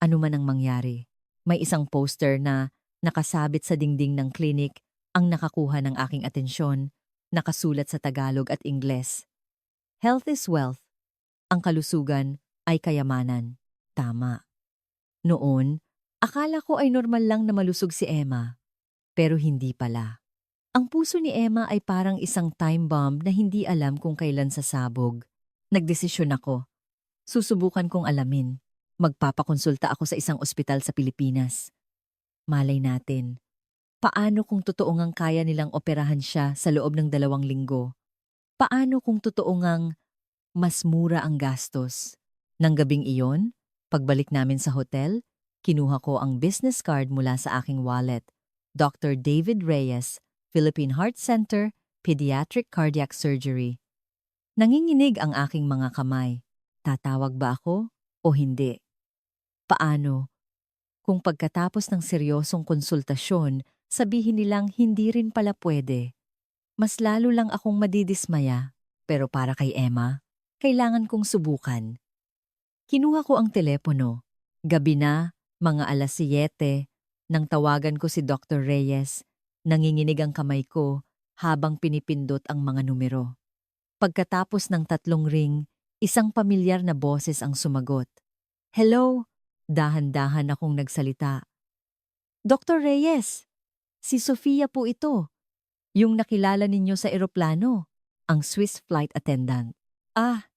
Ano man ang mangyari. May isang poster na nakasabit sa dingding ng klinik ang nakakuha ng aking atensyon, nakasulat sa Tagalog at Ingles. Health is wealth. Ang kalusugan ay kayamanan. Tama. Noon, akala ko ay normal lang na malusog si Emma. Pero hindi pala. Ang puso ni Emma ay parang isang time bomb na hindi alam kung kailan sasabog. Nagdesisyon ako. Susubukan kong alamin. Magpapakonsulta ako sa isang ospital sa Pilipinas. Malay natin. Paano kung totoo ngang kaya nilang operahan siya sa loob ng 2 linggo? Paano kung totoo ngang mas mura ang gastos? Nang gabing iyon, pagbalik namin sa hotel, kinuha ko ang business card mula sa aking wallet. Dr. David Reyes, Philippine Heart Center, Pediatric Cardiac Surgery. Nanginginig ang aking mga kamay. Tatawag ba ako o hindi? Paano? Kung pagkatapos ng seryosong konsultasyon, sabihin nilang hindi rin pala pwede. Mas lalo lang akong madidismaya. Pero para kay Emma, kailangan kong subukan. Kinuha ko ang telepono. Gabi na, mga 7:00, nang tawagan ko si Dr. Reyes. Nanginginig ang kamay ko habang pinipindot ang mga numero. Pagkatapos ng 3 ring, isang pamilyar na boses ang sumagot. Hello, dahan-dahan akong nagsalita. Dr. Reyes, si Sofia po ito, yung nakilala ninyo sa eroplano, ang Swiss flight attendant. Ah,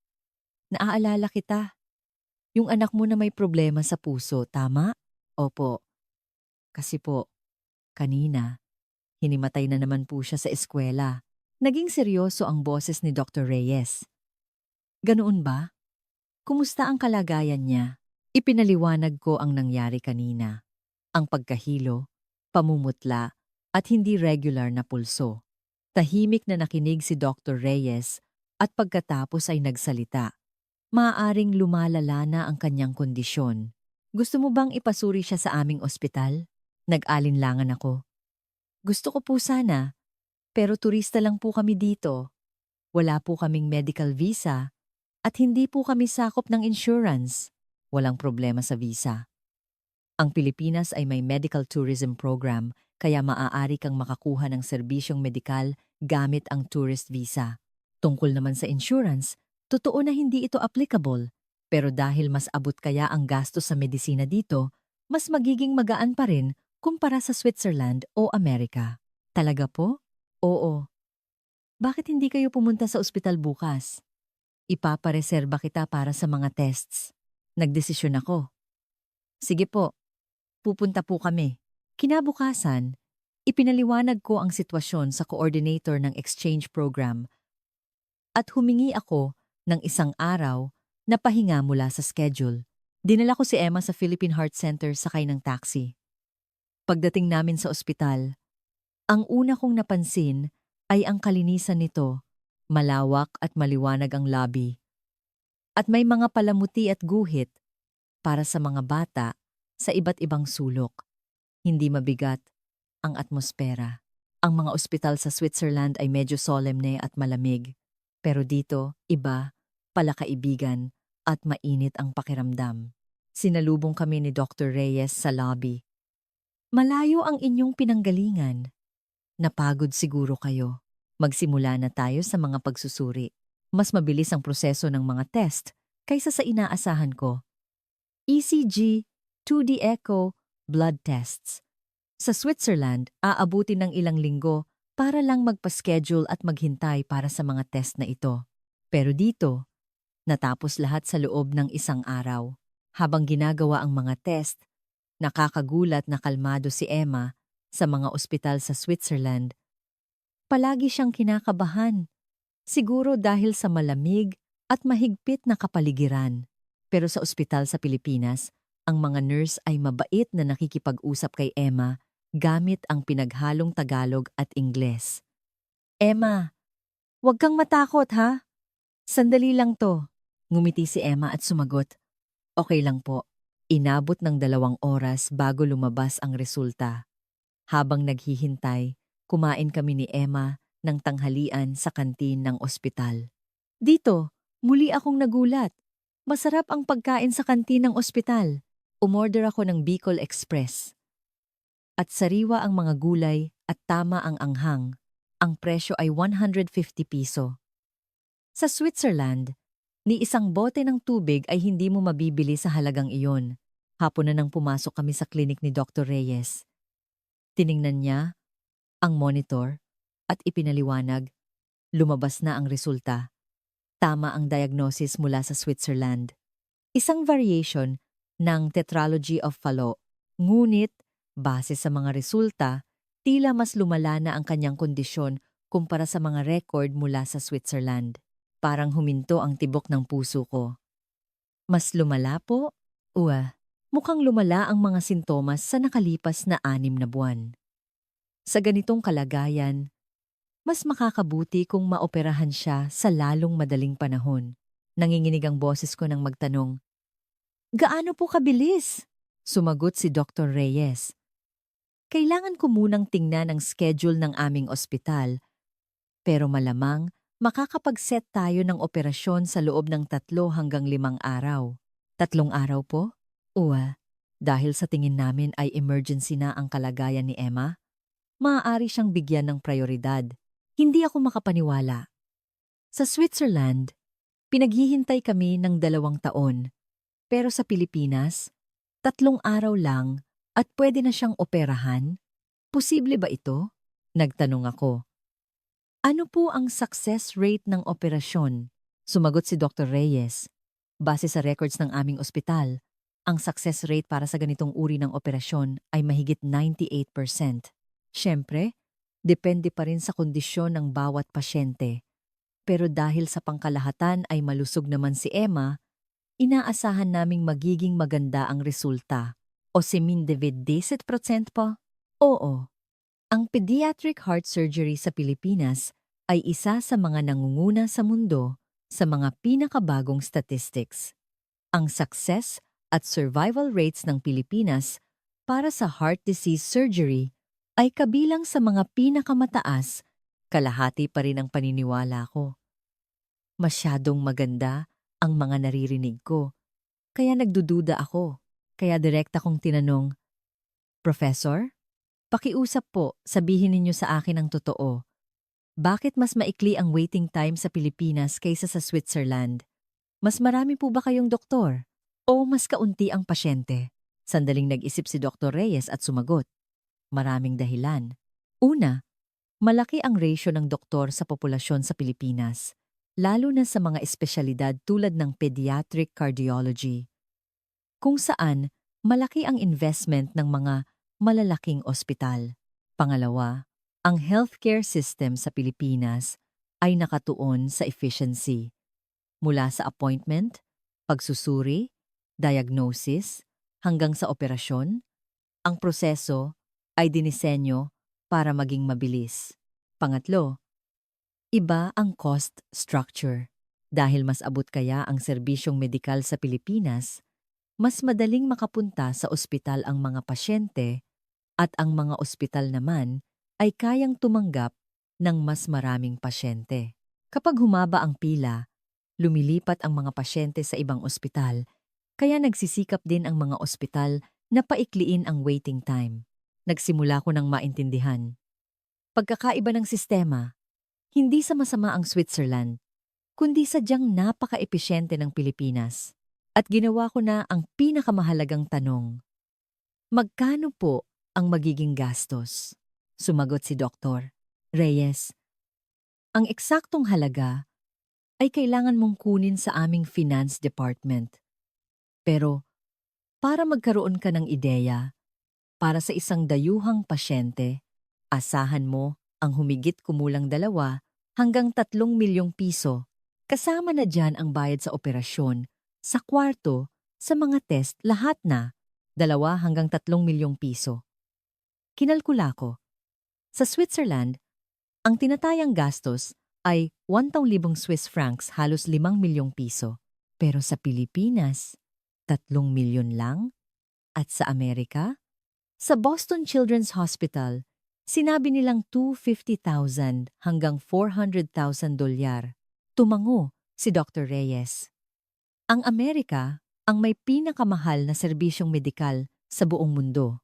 naaalala kita. Yung anak mo na may problema sa puso, tama? Opo. Kasi po, kanina, hinimatay na naman po siya sa eskwela. Naging seryoso ang boses ni Dr. Reyes. Ganoon ba? Kumusta ang kalagayan niya? Ipinaliwanag ko ang nangyari kanina. Ang pagkahilo, pamumutla, at hindi regular na pulso. Tahimik na nakinig si Dr. Reyes at pagkatapos ay nagsalita. Maaaring lumalala na ang kanyang kondisyon. Gusto mo bang ipasuri siya sa aming ospital? Nag-alinlangan ako. Gusto ko po sana, pero turista lang po kami dito. Wala po kaming medical visa at hindi po kami sakop ng insurance. Walang problema sa visa. Ang Pilipinas ay may medical tourism program kaya maaari kang makakuha ng serbisyong medikal gamit ang tourist visa. Tungkol naman sa insurance, totoo na hindi ito applicable. Pero dahil mas abot kaya ang gasto sa medisina dito, mas magiging magaan pa rin kumpara sa Switzerland o Amerika. Talaga po? Oo. Bakit hindi kayo pumunta sa ospital bukas? Ipapareserba kita para sa mga tests. Nagdesisyon ako. Sige po, pupunta po kami. Kinabukasan, ipinaliwanag ko ang sitwasyon sa coordinator ng exchange program at humingi ako ng isang araw na pahinga mula sa schedule. Dinala ko si Emma sa Philippine Heart Center sakay ng taxi. Pagdating namin sa ospital, ang una kong napansin ay ang kalinisan nito. Malawak at maliwanag ang lobby. At may mga palamuti at guhit para sa mga bata sa iba't ibang sulok. Hindi mabigat ang atmosfera. Ang mga ospital sa Switzerland ay medyo solemne at malamig. Pero dito, iba, palakaibigan at mainit ang pakiramdam. Sinalubong kami ni Dr. Reyes sa lobby. Malayo ang inyong pinanggalingan. Napagod siguro kayo. Magsimula na tayo sa mga pagsusuri. Mas mabilis ang proseso ng mga test kaysa sa inaasahan ko. ECG, 2D echo, blood tests. Sa Switzerland, aabutin ng ilang linggo para lang magpa-schedule at maghintay para sa mga test na ito. Pero dito, natapos lahat sa loob ng isang araw. Habang ginagawa ang mga test, nakakagulat na kalmado si Emma sa mga ospital sa Switzerland. Palagi siyang kinakabahan. Siguro dahil sa malamig at mahigpit na kapaligiran. Pero sa ospital sa Pilipinas, ang mga nurse ay mabait na nakikipag-usap kay Emma gamit ang pinaghalong Tagalog at Ingles. Emma, huwag kang matakot ha? Sandali lang to. Ngumiti si Emma at sumagot. Okay lang po. Inabot ng 2 oras bago lumabas ang resulta. Habang naghihintay, kumain kami ni Emma ng tanghalian sa kantin ng ospital. Dito, muli akong nagulat. Masarap ang pagkain sa kantin ng ospital. Umorder ako ng Bicol Express. At sariwa ang mga gulay at tama ang anghang. Ang presyo ay 150 piso. Sa Switzerland, ni isang bote ng tubig ay hindi mo mabibili sa halagang iyon. Hapon na nang pumasok kami sa klinik ni Dr. Reyes. Tiningnan niya ang monitor at ipinaliwanag, lumabas na ang resulta. Tama ang diagnosis mula sa Switzerland. Isang variation ng tetralogy of Fallot. Ngunit, base sa mga resulta, tila mas lumala na ang kanyang kondisyon kumpara sa mga record mula sa Switzerland. Parang huminto ang tibok ng puso ko. Mas lumala po? Mukhang lumala ang mga sintomas sa nakalipas na 6 na buwan. Sa ganitong kalagayan, mas makakabuti kung maoperahan siya sa lalong madaling panahon. Nanginginig ang boses ko nang magtanong, "Gaano po kabilis?" Sumagot si Dr. Reyes. Kailangan ko munang tingnan ang schedule ng aming ospital, pero malamang makakapag-set tayo ng operasyon sa loob ng 3 hanggang 5 araw. 3 araw po? Dahil sa tingin namin ay emergency na ang kalagayan ni Emma, maaari siyang bigyan ng prioridad. Hindi ako makapaniwala. Sa Switzerland, pinaghihintay kami ng 2 taon. Pero sa Pilipinas, 3 araw lang at pwede na siyang operahan? Posible ba ito? Nagtanong ako. Ano po ang success rate ng operasyon? Sumagot si Dr. Reyes. Base sa records ng aming ospital, ang success rate para sa ganitong uri ng operasyon ay mahigit 98%. Siyempre, depende pa rin sa kondisyon ng bawat pasyente. Pero dahil sa pangkalahatan ay malusog naman si Emma, inaasahan naming magiging maganda ang resulta. O si Mindevid 10% po? Oo. Ang pediatric heart surgery sa Pilipinas ay isa sa mga nangunguna sa mundo sa mga pinakabagong statistics. Ang success at survival rates ng Pilipinas para sa heart disease surgery ay kabilang sa mga pinakamataas, kalahati pa rin ang paniniwala ko. Masyadong maganda ang mga naririnig ko, kaya nagdududa ako. Kaya direkta kong tinanong, Professor, pakiusap po, sabihin ninyo sa akin ang totoo. Bakit mas maikli ang waiting time sa Pilipinas kaysa sa Switzerland? Mas marami po ba kayong doktor? O mas kaunti ang pasyente? Sandaling nag-isip si Dr. Reyes at sumagot. Maraming dahilan. Una, malaki ang ratio ng doktor sa populasyon sa Pilipinas, lalo na sa mga espesyalidad tulad ng pediatric cardiology, kung saan malaki ang investment ng mga malalaking ospital. Pangalawa, ang healthcare system sa Pilipinas ay nakatuon sa efficiency. Mula sa appointment, pagsusuri, diagnosis, hanggang sa operasyon, ang proseso ay dinisenyo para maging mabilis. Pangatlo, iba ang cost structure. Dahil mas abot kaya ang serbisyong medikal sa Pilipinas, mas madaling makapunta sa ospital ang mga pasyente at ang mga ospital naman ay kayang tumanggap ng mas maraming pasyente. Kapag humaba ang pila, lumilipat ang mga pasyente sa ibang ospital, kaya nagsisikap din ang mga ospital na paikliin ang waiting time. Nagsimula ko ng maintindihan. Pagkakaiba ng sistema, hindi sa masama ang Switzerland, kundi sadyang napaka-episyente ng Pilipinas. At ginawa ko na ang pinakamahalagang tanong. Magkano po ang magiging gastos? Sumagot si Dr. Reyes. Ang eksaktong halaga ay kailangan mong kunin sa aming finance department. Pero para magkaroon ka ng ideya, para sa isang dayuhang pasyente, asahan mo ang humigit kumulang 2 hanggang 3 milyong piso. Kasama na dyan ang bayad sa operasyon, sa kwarto, sa mga test, lahat na, 2 hanggang 3 milyong piso. Kinalkula ko. Sa Switzerland, ang tinatayang gastos ay 1,000 Swiss francs, halos 5 milyong piso. Pero sa Pilipinas, 3 milyon lang? At sa Amerika? Sa Boston Children's Hospital, sinabi nilang 250,000 hanggang 400,000 dolyar. Tumango si Dr. Reyes. Ang Amerika ang may pinakamahal na serbisyong medikal sa buong mundo.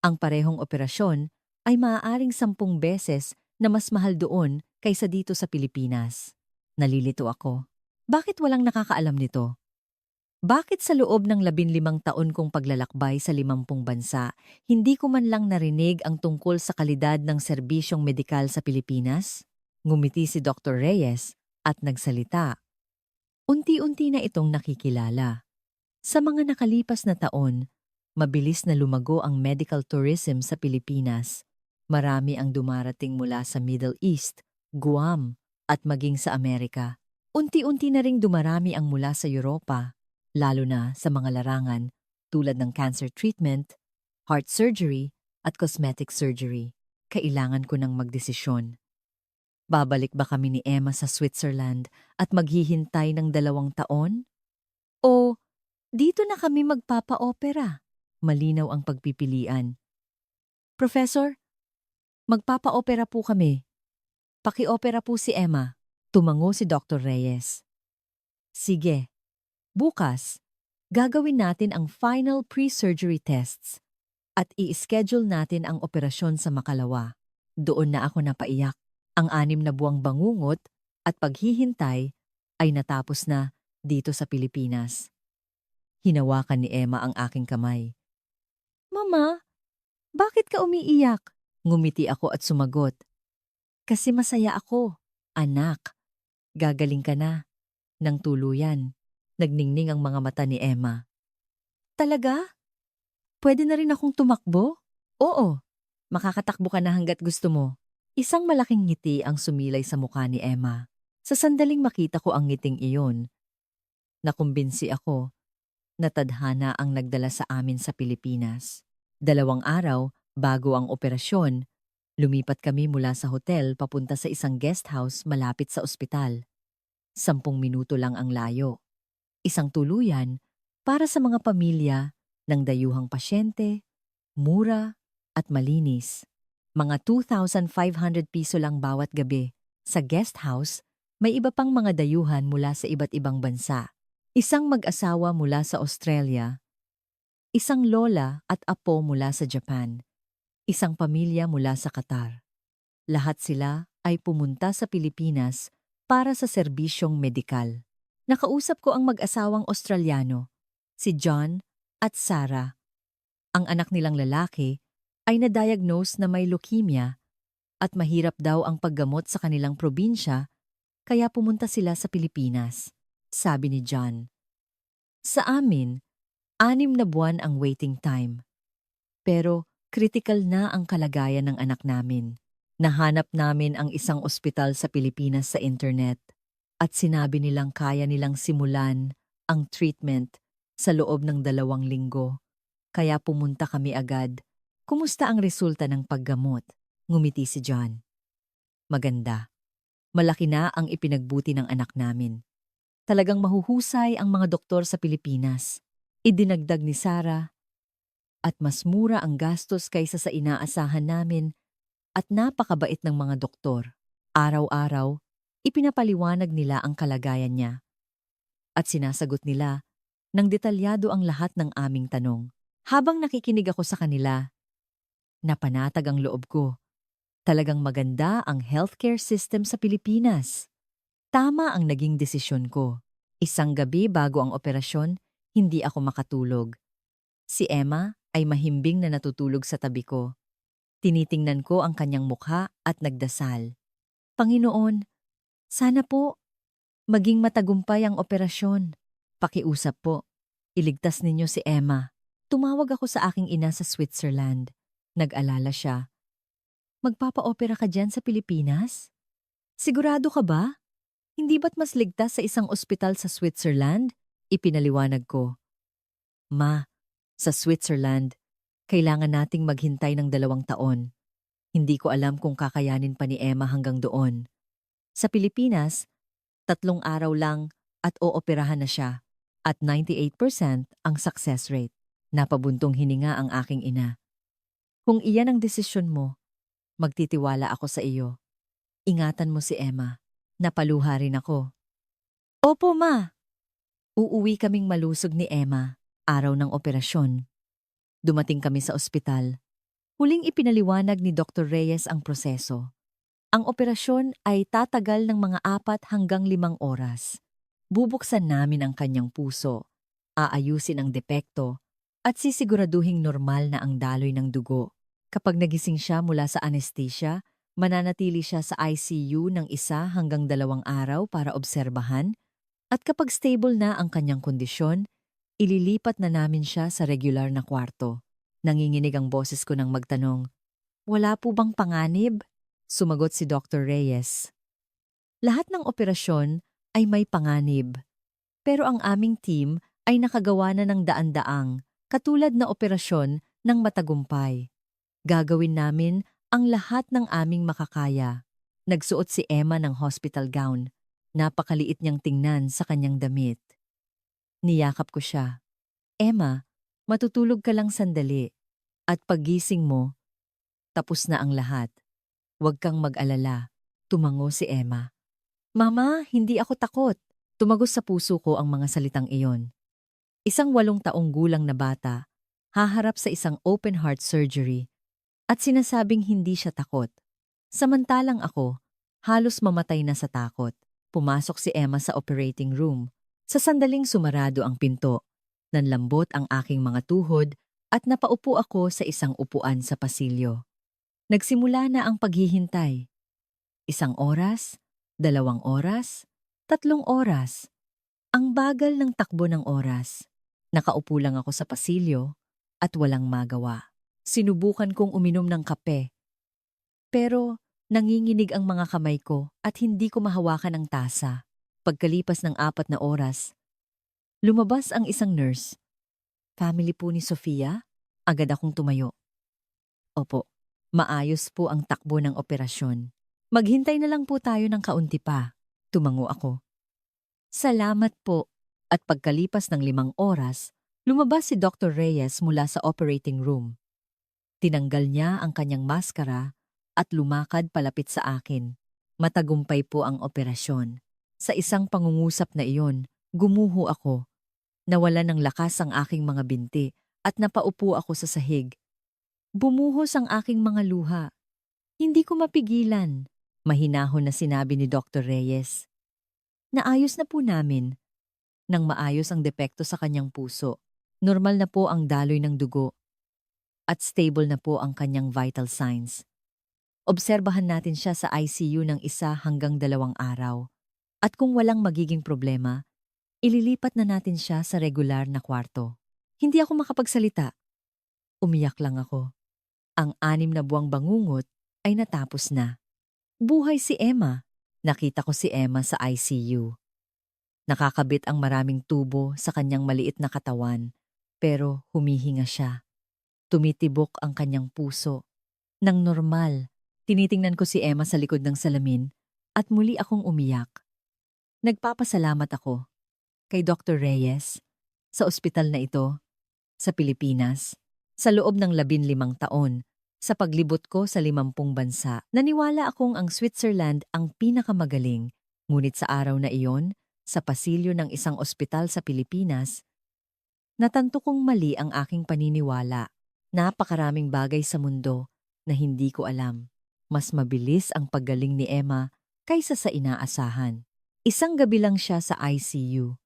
Ang parehong operasyon ay maaaring 10 beses na mas mahal doon kaysa dito sa Pilipinas. Nalilito ako. Bakit walang nakakaalam nito? Bakit sa loob ng 15 taon kong paglalakbay sa 50 bansa, hindi ko man lang narinig ang tungkol sa kalidad ng serbisyong medikal sa Pilipinas? Ngumiti si Dr. Reyes at nagsalita. Unti-unti na itong nakikilala. Sa mga nakalipas na taon, mabilis na lumago ang medical tourism sa Pilipinas. Marami ang dumarating mula sa Middle East, Guam, at maging sa Amerika. Unti-unti na ring dumarami ang mula sa Europa, lalo na sa mga larangan tulad ng cancer treatment, heart surgery, at cosmetic surgery. Kailangan ko ng magdesisyon. Babalik ba kami ni Emma sa Switzerland at maghihintay ng 2 taon? O dito na kami magpapa-opera? Malinaw ang pagpipilian. Professor, magpapa-opera po kami. Paki-opera po si Emma. Tumango si Dr. Reyes. Sige, bukas, gagawin natin ang final pre-surgery tests at i-schedule natin ang operasyon sa Makalawa. Doon na ako napaiyak. Ang 6 na buwang bangungot at paghihintay ay natapos na dito sa Pilipinas. Hinawakan ni Emma ang aking kamay. Mama, bakit ka umiiyak? Ngumiti ako at sumagot. Kasi masaya ako, anak. Gagaling ka na, ng tuluyan. Nagningning ang mga mata ni Emma. Talaga? Pwede na rin akong tumakbo? Oo, makakatakbo ka na hanggat gusto mo. Isang malaking ngiti ang sumilay sa mukha ni Emma. Sa sandaling makita ko ang ngiting iyon, nakumbinsi ako na tadhana ang nagdala sa amin sa Pilipinas. 2 araw bago ang operasyon, lumipat kami mula sa hotel papunta sa isang guest house malapit sa ospital. 10 minuto lang ang layo. Isang tuluyan para sa mga pamilya ng dayuhang pasyente, mura at malinis. Mga 2,500 piso lang bawat gabi. Sa guest house, may iba pang mga dayuhan mula sa iba't ibang bansa. Isang mag-asawa mula sa Australia, isang lola at apo mula sa Japan, isang pamilya mula sa Qatar. Lahat sila ay pumunta sa Pilipinas para sa serbisyong medikal. Nakausap ko ang mag-asawang Australiano, si John at Sarah. Ang anak nilang lalaki ay na-diagnose na may leukemia at mahirap daw ang paggamot sa kanilang probinsya kaya pumunta sila sa Pilipinas, sabi ni John. Sa amin, 6 na buwan ang waiting time. Pero critical na ang kalagayan ng anak namin. Nahanap namin ang isang ospital sa Pilipinas sa internet at sinabi nilang kaya nilang simulan ang treatment sa loob ng 2 linggo. Kaya pumunta kami agad. Kumusta ang resulta ng paggamot? Ngumiti si John. Maganda. Malaki na ang ipinagbuti ng anak namin. Talagang mahuhusay ang mga doktor sa Pilipinas. Idinagdag ni Sarah. At mas mura ang gastos kaysa sa inaasahan namin at napakabait ng mga doktor. Araw-araw, ipinapaliwanag nila ang kalagayan niya. At sinasagot nila ng detalyado ang lahat ng aming tanong. Habang nakikinig ako sa kanila, napanatag ang loob ko. Talagang maganda ang healthcare system sa Pilipinas. Tama ang naging desisyon ko. Isang gabi bago ang operasyon, hindi ako makatulog. Si Emma ay mahimbing na natutulog sa tabi ko. Tinitingnan ko ang kanyang mukha at nagdasal. Panginoon, sana po maging matagumpay ang operasyon. Pakiusap po, iligtas ninyo si Emma. Tumawag ako sa aking ina sa Switzerland. Nag-alala siya. Magpapa-opera ka dyan sa Pilipinas? Sigurado ka ba? Hindi ba't mas ligtas sa isang ospital sa Switzerland? Ipinaliwanag ko. Ma, sa Switzerland, kailangan nating maghintay ng 2 taon. Hindi ko alam kung kakayanin pa ni Emma hanggang doon. Sa Pilipinas, 3 araw lang at ooperahan na siya. At 98% ang success rate. Napabuntong hininga ang aking ina. Kung iyan ang desisyon mo, magtitiwala ako sa iyo. Ingatan mo si Emma. Napaluha rin ako. Opo, ma. Uuwi kaming malusog ni Emma, araw ng operasyon. Dumating kami sa ospital. Huling ipinaliwanag ni Dr. Reyes ang proseso. Ang operasyon ay tatagal ng mga 4 hanggang 5 oras. Bubuksan namin ang kanyang puso, aayusin ang depekto, at sisiguraduhing normal na ang daloy ng dugo. Kapag nagising siya mula sa anesthesia, mananatili siya sa ICU ng 1 hanggang 2 araw para obserbahan, at kapag stable na ang kanyang kondisyon, ililipat na namin siya sa regular na kwarto. Nanginginig ang boses ko nang magtanong, "Wala po bang panganib?" Sumagot si Dr. Reyes. Lahat ng operasyon ay may panganib. Pero ang aming team ay nakagawa na ng daan-daang, katulad na operasyon ng matagumpay. Gagawin namin ang lahat ng aming makakaya. Nagsuot si Emma ng hospital gown. Napakaliit niyang tingnan sa kanyang damit. Niyakap ko siya. Emma, matutulog ka lang sandali. At paggising mo, tapos na ang lahat. Huwag kang mag-alala. Tumango si Emma. Mama, hindi ako takot. Tumagos sa puso ko ang mga salitang iyon. Isang 8 taong gulang na bata, haharap sa isang open heart surgery, at sinasabing hindi siya takot. Samantalang ako, halos mamatay na sa takot. Pumasok si Emma sa operating room. Sa sandaling sumarado ang pinto, nanlambot ang aking mga tuhod at napaupo ako sa isang upuan sa pasilyo. Nagsimula na ang paghihintay. 1 oras, 2 oras, 3 oras. Ang bagal ng takbo ng oras. Nakaupo lang ako sa pasilyo at walang magawa. Sinubukan kong uminom ng kape, pero nanginginig ang mga kamay ko at hindi ko mahawakan ang tasa. Pagkalipas ng 4 na oras, lumabas ang isang nurse. Family po ni Sofia? Agad akong tumayo. Opo, maayos po ang takbo ng operasyon. Maghintay na lang po tayo ng kaunti pa. Tumango ako. Salamat po. At pagkalipas ng 5 oras, lumabas si Dr. Reyes mula sa operating room. Tinanggal niya ang kanyang maskara at lumakad palapit sa akin. Matagumpay po ang operasyon. Sa isang pangungusap na iyon, gumuho ako. Nawala ng lakas ang aking mga binti at napaupo ako sa sahig. Bumuhos ang aking mga luha. Hindi ko mapigilan. Mahinahon na sinabi ni Dr. Reyes. Naayos na po namin. Nang maayos ang depekto sa kanyang puso, normal na po ang daloy ng dugo at stable na po ang kanyang vital signs. Obserbahan natin siya sa ICU ng 1 hanggang 2 araw. At kung walang magiging problema, ililipat na natin siya sa regular na kwarto. Hindi ako makapagsalita. Umiyak lang ako. Ang 6 na buwang bangungot ay natapos na. Buhay si Emma. Nakita ko si Emma sa ICU. Nakakabit ang maraming tubo sa kanyang maliit na katawan, pero humihinga siya. Tumitibok ang kanyang puso. Nang normal, tinitingnan ko si Emma sa likod ng salamin at muli akong umiyak. Nagpapasalamat ako kay Dr. Reyes, sa ospital na ito, sa Pilipinas, sa loob ng 15 taon, sa paglibot ko sa 50 bansa. Naniwala akong ang Switzerland ang pinakamagaling, ngunit sa araw na iyon, sa pasilyo ng isang ospital sa Pilipinas, natanto kong mali ang aking paniniwala. Napakaraming bagay sa mundo na hindi ko alam. Mas mabilis ang paggaling ni Emma kaysa sa inaasahan. Isang gabi lang siya sa ICU.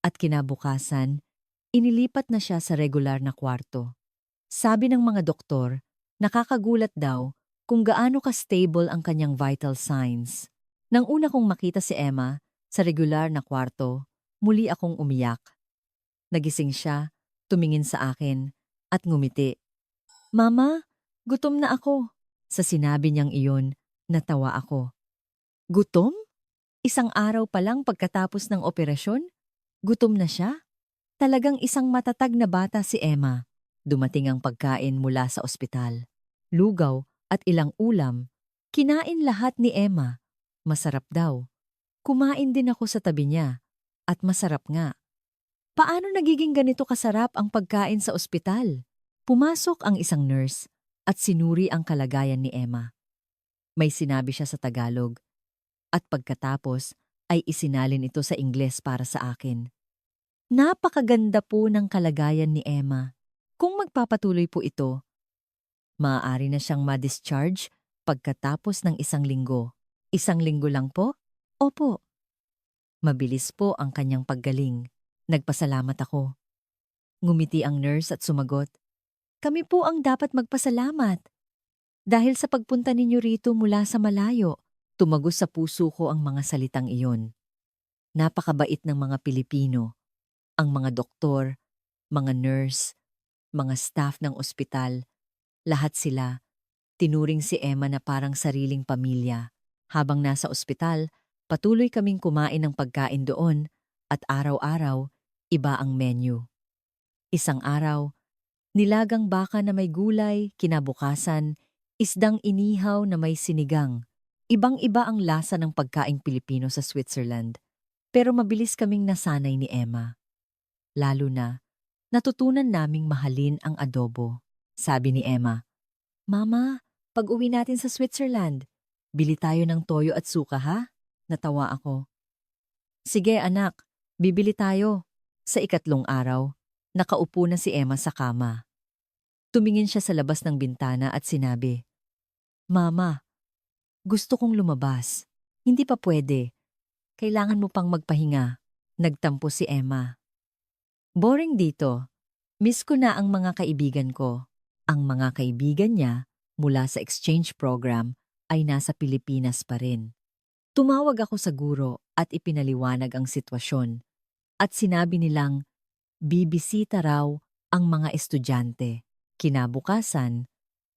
At kinabukasan, inilipat na siya sa regular na kwarto. Sabi ng mga doktor, nakakagulat daw kung gaano ka-stable ang kanyang vital signs. Nang una kong makita si Emma sa regular na kwarto, muli akong umiyak. Nagising siya, tumingin sa akin, at ngumiti. Mama, gutom na ako. Sa sinabi niyang iyon, natawa ako. Gutom? 1 araw pa lang pagkatapos ng operasyon? Gutom na siya? Talagang isang matatag na bata si Emma. Dumating ang pagkain mula sa ospital. Lugaw at ilang ulam. Kinain lahat ni Emma. Masarap daw. Kumain din ako sa tabi niya. At masarap nga. Paano nagiging ganito kasarap ang pagkain sa ospital? Pumasok ang isang nurse at sinuri ang kalagayan ni Emma. May sinabi siya sa Tagalog. At pagkatapos ay isinalin ito sa Ingles para sa akin. Napakaganda po ng kalagayan ni Emma. Kung magpapatuloy po ito, maaari na siyang ma-discharge pagkatapos ng 1 linggo. 1 linggo lang po? Opo. Mabilis po ang kanyang paggaling. Nagpasalamat ako. Ngumiti ang nurse at sumagot, kami po ang dapat magpasalamat. Dahil sa pagpunta ninyo rito mula sa malayo, tumagos sa puso ko ang mga salitang iyon. Napakabait ng mga Pilipino, ang mga doktor, mga nurse, mga staff ng ospital, lahat sila, tinuring si Emma na parang sariling pamilya. Habang nasa ospital, patuloy kaming kumain ng pagkain doon at araw-araw, iba ang menu. Isang araw, nilagang baka na may gulay, kinabukasan, isdang inihaw na may sinigang. Ibang-iba ang lasa ng pagkaing Pilipino sa Switzerland, pero mabilis kaming nasanay ni Emma. Lalo na, natutunan naming mahalin ang adobo. Sabi ni Emma, Mama, pag-uwi natin sa Switzerland, bili tayo ng toyo at suka ha? Natawa ako. Sige anak, bibili tayo. Sa 3 araw, nakaupo na si Emma sa kama. Tumingin siya sa labas ng bintana at sinabi, Mama, gusto kong lumabas. Hindi pa pwede. Kailangan mo pang magpahinga. Nagtampo si Emma. Boring dito. Miss ko na ang mga kaibigan ko. Ang mga kaibigan niya mula sa exchange program ay nasa Pilipinas pa rin. Tumawag ako sa guro at ipinaliwanag ang sitwasyon. at sinabi nilang bibisita raw ang mga estudyante. Kinabukasan,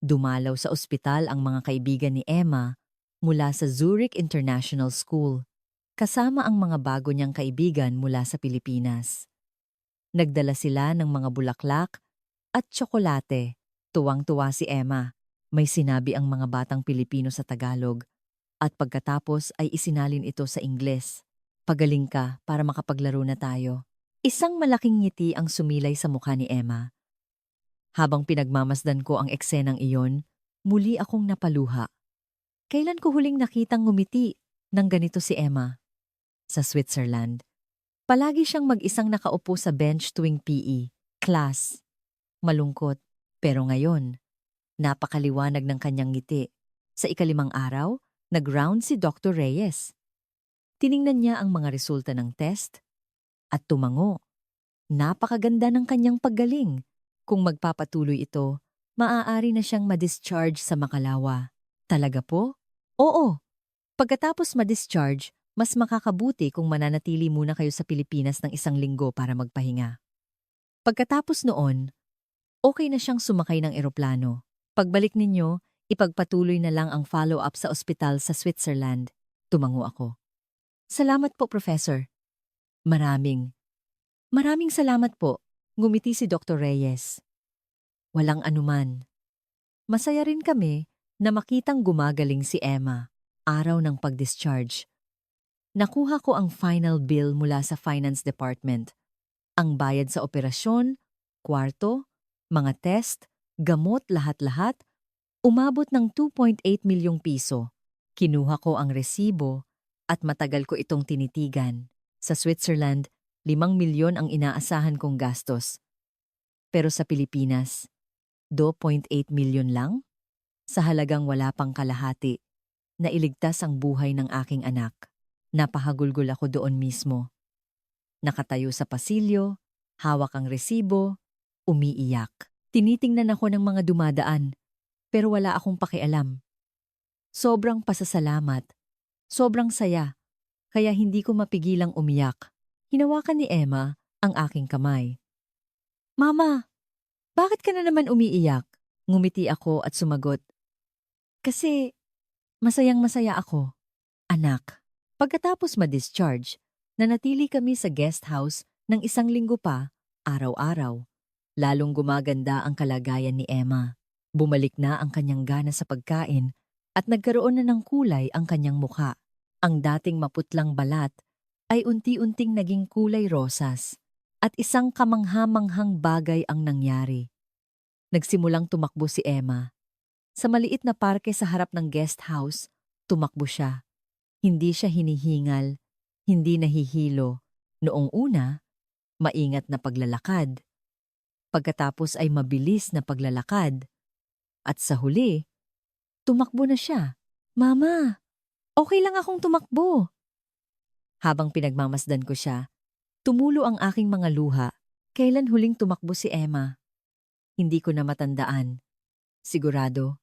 dumalaw sa ospital ang mga kaibigan ni Emma mula sa Zurich International School, kasama ang mga bago niyang kaibigan mula sa Pilipinas. Nagdala sila ng mga bulaklak at tsokolate. Tuwang-tuwa si Emma. May sinabi ang mga batang Pilipino sa Tagalog at pagkatapos ay isinalin ito sa Ingles. Pagaling ka para makapaglaro na tayo. Isang malaking ngiti ang sumilay sa mukha ni Emma. Habang pinagmamasdan ko ang eksenang iyon, muli akong napaluha. Kailan ko huling nakitang ngumiti ng ganito si Emma? Sa Switzerland. Palagi siyang mag-isang nakaupo sa bench tuwing PE, class. Malungkot, pero ngayon, napakaliwanag ng kanyang ngiti. Sa ikalimang araw, nag-round si Dr. Reyes. Tiningnan niya ang mga resulta ng test at tumango. Napakaganda ng kanyang paggaling. Kung magpapatuloy ito, maaari na siyang ma-discharge sa Makalawa. Talaga po? Oo. Pagkatapos ma-discharge, mas makakabuti kung mananatili muna kayo sa Pilipinas ng 1 linggo para magpahinga. Pagkatapos noon, okay na siyang sumakay ng eroplano. Pagbalik ninyo, ipagpatuloy na lang ang follow-up sa ospital sa Switzerland. Tumango ako. Salamat po, Professor. Maraming salamat po. Ngumiti si Dr. Reyes. Walang anuman. Masaya rin kami na makitang gumagaling si Emma. Araw ng pag-discharge. Nakuha ko ang final bill mula sa Finance Department. Ang bayad sa operasyon, kwarto, mga test, gamot lahat-lahat, umabot ng 2.8 milyong piso. Kinuha ko ang resibo at matagal ko itong tinitigan. Sa Switzerland, 5 milyon ang inaasahan kong gastos. Pero sa Pilipinas, 2.8 milyon lang? Sa halagang wala pang kalahati, nailigtas ang buhay ng aking anak. Napahagulgol ako doon mismo. Nakatayo sa pasilyo, hawak ang resibo, umiiyak. Tinitingnan ako ng mga dumadaan, pero wala akong pakialam. Sobrang pasasalamat, sobrang saya, kaya hindi ko mapigilang umiyak. Hinawakan ni Emma ang aking kamay. Mama, bakit ka na naman umiiyak? Ngumiti ako at sumagot. Kasi masayang-masaya ako, anak. Pagkatapos ma-discharge, nanatili kami sa guest house ng 1 linggo pa, araw-araw. Lalong gumaganda ang kalagayan ni Emma. Bumalik na ang kanyang gana sa pagkain at nagkaroon na ng kulay ang kanyang mukha. Ang dating maputlang balat ay unti-unting naging kulay rosas at isang kamangha-manghang bagay ang nangyari. Nagsimulang tumakbo si Emma. Sa maliit na parke sa harap ng guest house, tumakbo siya. Hindi siya hinihingal, hindi nahihilo. Noong una, maingat na paglalakad. Pagkatapos ay mabilis na paglalakad. At sa huli, tumakbo na siya. Mama, okay lang akong tumakbo. Habang pinagmamasdan ko siya, tumulo ang aking mga luha. Kailan huling tumakbo si Emma? Hindi ko na matandaan. Sigurado,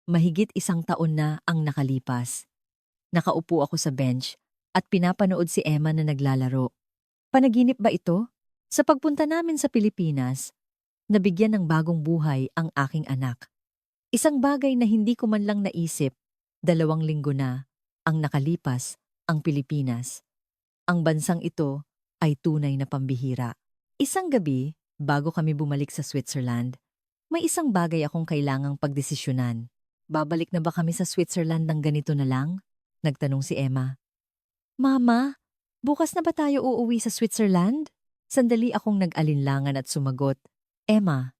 mahigit 1 taon na ang nakalipas. Nakaupo ako sa bench at pinapanood si Emma na naglalaro. Panaginip ba ito? Sa pagpunta namin sa Pilipinas, nabigyan ng bagong buhay ang aking anak. Isang bagay na hindi ko man lang naisip, 2 linggo na ang nakalipas ang Pilipinas. Ang bansang ito ay tunay na pambihira. Isang gabi, bago kami bumalik sa Switzerland, may isang bagay akong kailangang pagdesisyonan. Babalik na ba kami sa Switzerland ng ganito na lang? Nagtanong si Emma. Mama, bukas na ba tayo uuwi sa Switzerland? Sandali akong nag-alinlangan at sumagot. Emma,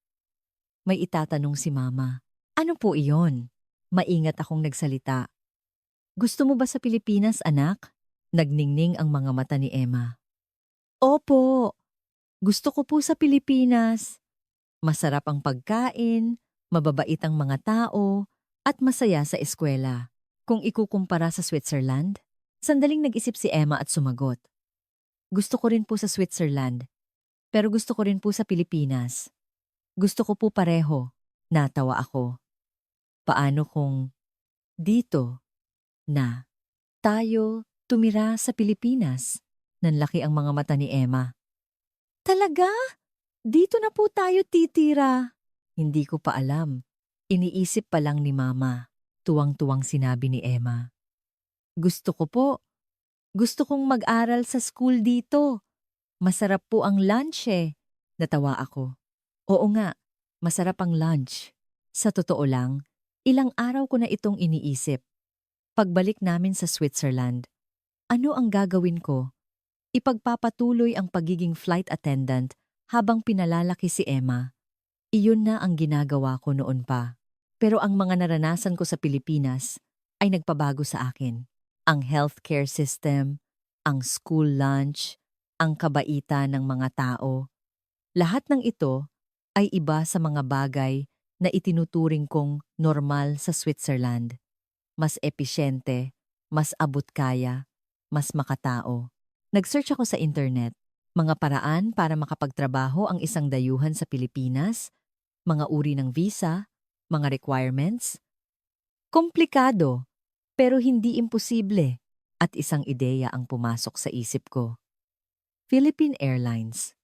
may itatanong si Mama. Ano po iyon? Maingat akong nagsalita. Gusto mo ba sa Pilipinas, anak? Nagningning ang mga mata ni Emma. Opo, gusto ko po sa Pilipinas. Masarap ang pagkain, mababait ang mga tao, at masaya sa eskwela. Kung ikukumpara sa Switzerland, sandaling nag-isip si Emma at sumagot. Gusto ko rin po sa Switzerland, pero gusto ko rin po sa Pilipinas. Gusto ko po pareho. Natawa ako. Paano kung dito na tayo tumira sa Pilipinas? Nanlaki ang mga mata ni Emma. Talaga? Dito na po tayo titira. Hindi ko pa alam. Iniisip pa lang ni Mama. Tuwang-tuwang sinabi ni Emma. Gusto ko po. Gusto kong mag-aral sa school dito. Masarap po ang lunch eh. Natawa ako. Oo nga, masarap ang lunch. Sa totoo lang, ilang araw ko na itong iniisip. Pagbalik namin sa Switzerland, ano ang gagawin ko? Ipagpapatuloy ang pagiging flight attendant habang pinalalaki si Emma. Iyon na ang ginagawa ko noon pa. Pero ang mga naranasan ko sa Pilipinas ay nagpabago sa akin. Ang healthcare system, ang school lunch, ang kabaitan ng mga tao. Lahat ng ito ay iba sa mga bagay na itinuturing kong normal sa Switzerland. Mas episyente, mas abot kaya, mas makatao. Nag-search ako sa internet, mga paraan para makapagtrabaho ang isang dayuhan sa Pilipinas, mga uri ng visa, mga requirements. Komplikado, pero hindi imposible. At isang ideya ang pumasok sa isip ko. Philippine Airlines.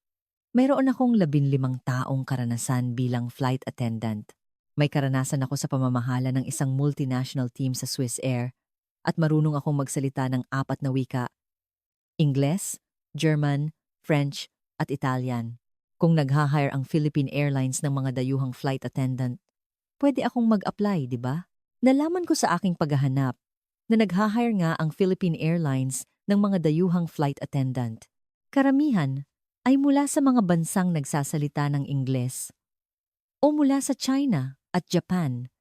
Mayroon akong 15 taong karanasan bilang flight attendant. May karanasan ako sa pamamahala ng isang multinational team sa Swiss Air at marunong akong magsalita ng 4 na wika: Ingles, German, French, at Italian. Kung nag-hire ang Philippine Airlines ng mga dayuhang flight attendant, pwede akong mag-apply, di ba? Nalaman ko sa aking paghahanap na nag-hire nga ang Philippine Airlines ng mga dayuhang flight attendant. Karamihan ay mula sa mga bansang nagsasalita ng Ingles o mula sa China at Japan,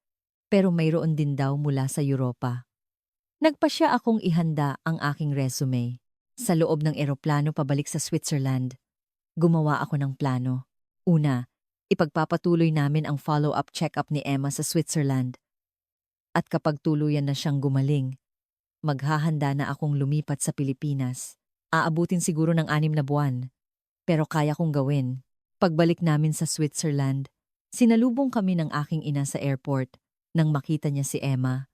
pero mayroon din daw mula sa Europa. Nagpasya akong ihanda ang aking resume. Sa loob ng eroplano pabalik sa Switzerland, gumawa ako ng plano. Una, ipagpapatuloy namin ang follow-up check-up ni Emma sa Switzerland. At kapag tuluyan na siyang gumaling, maghahanda na akong lumipat sa Pilipinas. Aabutin siguro ng 6 na buwan, pero kaya kong gawin. Pagbalik namin sa Switzerland, sinalubong kami ng aking ina sa airport. Nang makita niya si Emma,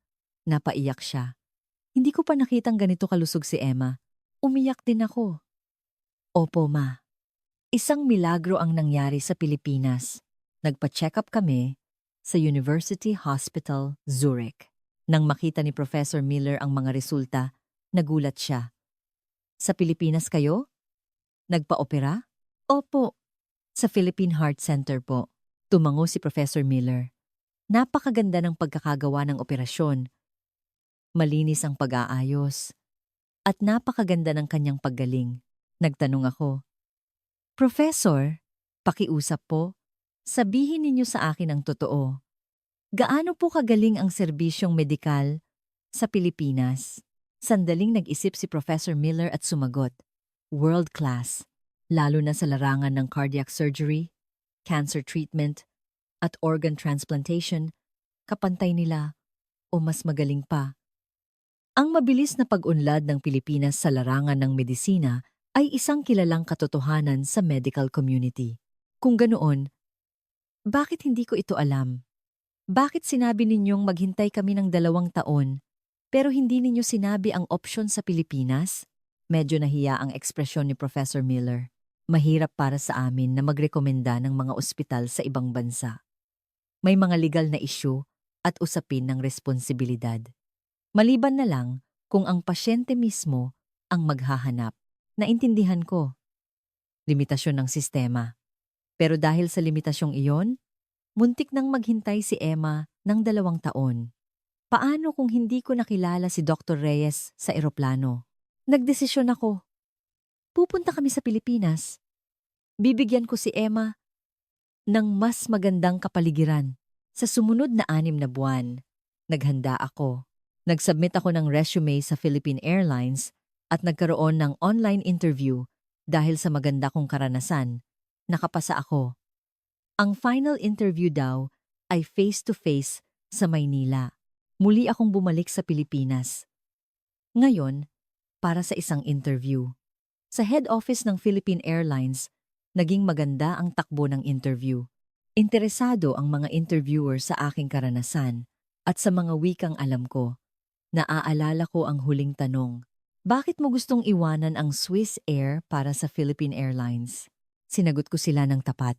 napaiyak siya. Hindi ko pa nakitang ganito kalusog si Emma. Umiyak din ako. Opo, Ma. Isang milagro ang nangyari sa Pilipinas. Nagpa-check up kami sa University Hospital, Zurich. Nang makita ni Professor Miller ang mga resulta, nagulat siya. Sa Pilipinas kayo? Nagpa-opera? Opo. Sa Philippine Heart Center po. Tumango si Professor Miller. Napakaganda ng pagkakagawa ng operasyon. Malinis ang pag-aayos. At napakaganda ng kanyang paggaling. Nagtanong ako, Professor, pakiusap po, sabihin ninyo sa akin ang totoo. Gaano po kagaling ang serbisyong medikal sa Pilipinas? Sandaling nag-isip si Professor Miller at sumagot, world class, lalo na sa larangan ng cardiac surgery, cancer treatment, at organ transplantation, kapantay nila o mas magaling pa. Ang mabilis na pag-unlad ng Pilipinas sa larangan ng medisina ay isang kilalang katotohanan sa medical community. Kung ganoon, bakit hindi ko ito alam? Bakit sinabi ninyong maghintay kami ng 2 taon, pero hindi ninyo sinabi ang opsyon sa Pilipinas? Medyo nahiya ang ekspresyon ni Professor Miller. Mahirap para sa amin na magrekomenda ng mga ospital sa ibang bansa. May mga legal na issue at usapin ng responsibilidad. Maliban na lang kung ang pasyente mismo ang maghahanap. Naintindihan ko. Limitasyon ng sistema. Pero dahil sa limitasyong iyon, muntik nang maghintay si Emma ng 2 taon. Paano kung hindi ko nakilala si Dr. Reyes sa eroplano? Nagdesisyon ako. Pupunta kami sa Pilipinas. Bibigyan ko si Emma ng mas magandang kapaligiran. Sa sumunod na 6 na buwan, naghanda ako. Nag-submit ako ng resume sa Philippine Airlines at nagkaroon ng online interview dahil sa maganda kong karanasan. Nakapasa ako. Ang final interview daw ay face-to-face sa Maynila. Muli akong bumalik sa Pilipinas. Ngayon, para sa isang interview. Sa head office ng Philippine Airlines, naging maganda ang takbo ng interview. Interesado ang mga interviewer sa aking karanasan at sa mga wikang alam ko. Naaalala ko ang huling tanong, bakit mo gustong iwanan ang Swiss Air para sa Philippine Airlines? Sinagot ko sila ng tapat.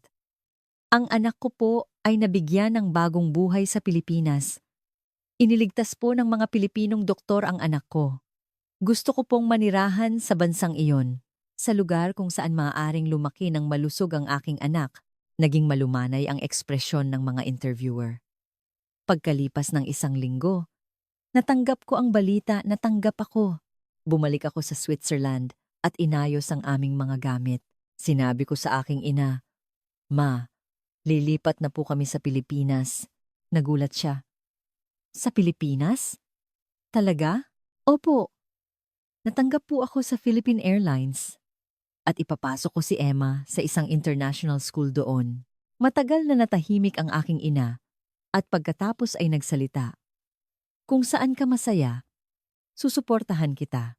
Ang anak ko po ay nabigyan ng bagong buhay sa Pilipinas. Iniligtas po ng mga Pilipinong doktor ang anak ko. Gusto ko pong manirahan sa bansang iyon, sa lugar kung saan maaaring lumaki ng malusog ang aking anak. Naging malumanay ang ekspresyon ng mga interviewer. Pagkalipas ng 1 linggo, natanggap ko ang balita na tanggap ako. Bumalik ako sa Switzerland at inayos ang aming mga gamit. Sinabi ko sa aking ina, "Ma, lilipat na po kami sa Pilipinas." Nagulat siya. Sa Pilipinas? Talaga? Opo. Natanggap po ako sa Philippine Airlines. At ipapasok ko si Emma sa isang international school doon. Matagal na natahimik ang aking ina at pagkatapos ay nagsalita. Kung saan ka masaya, susuportahan kita.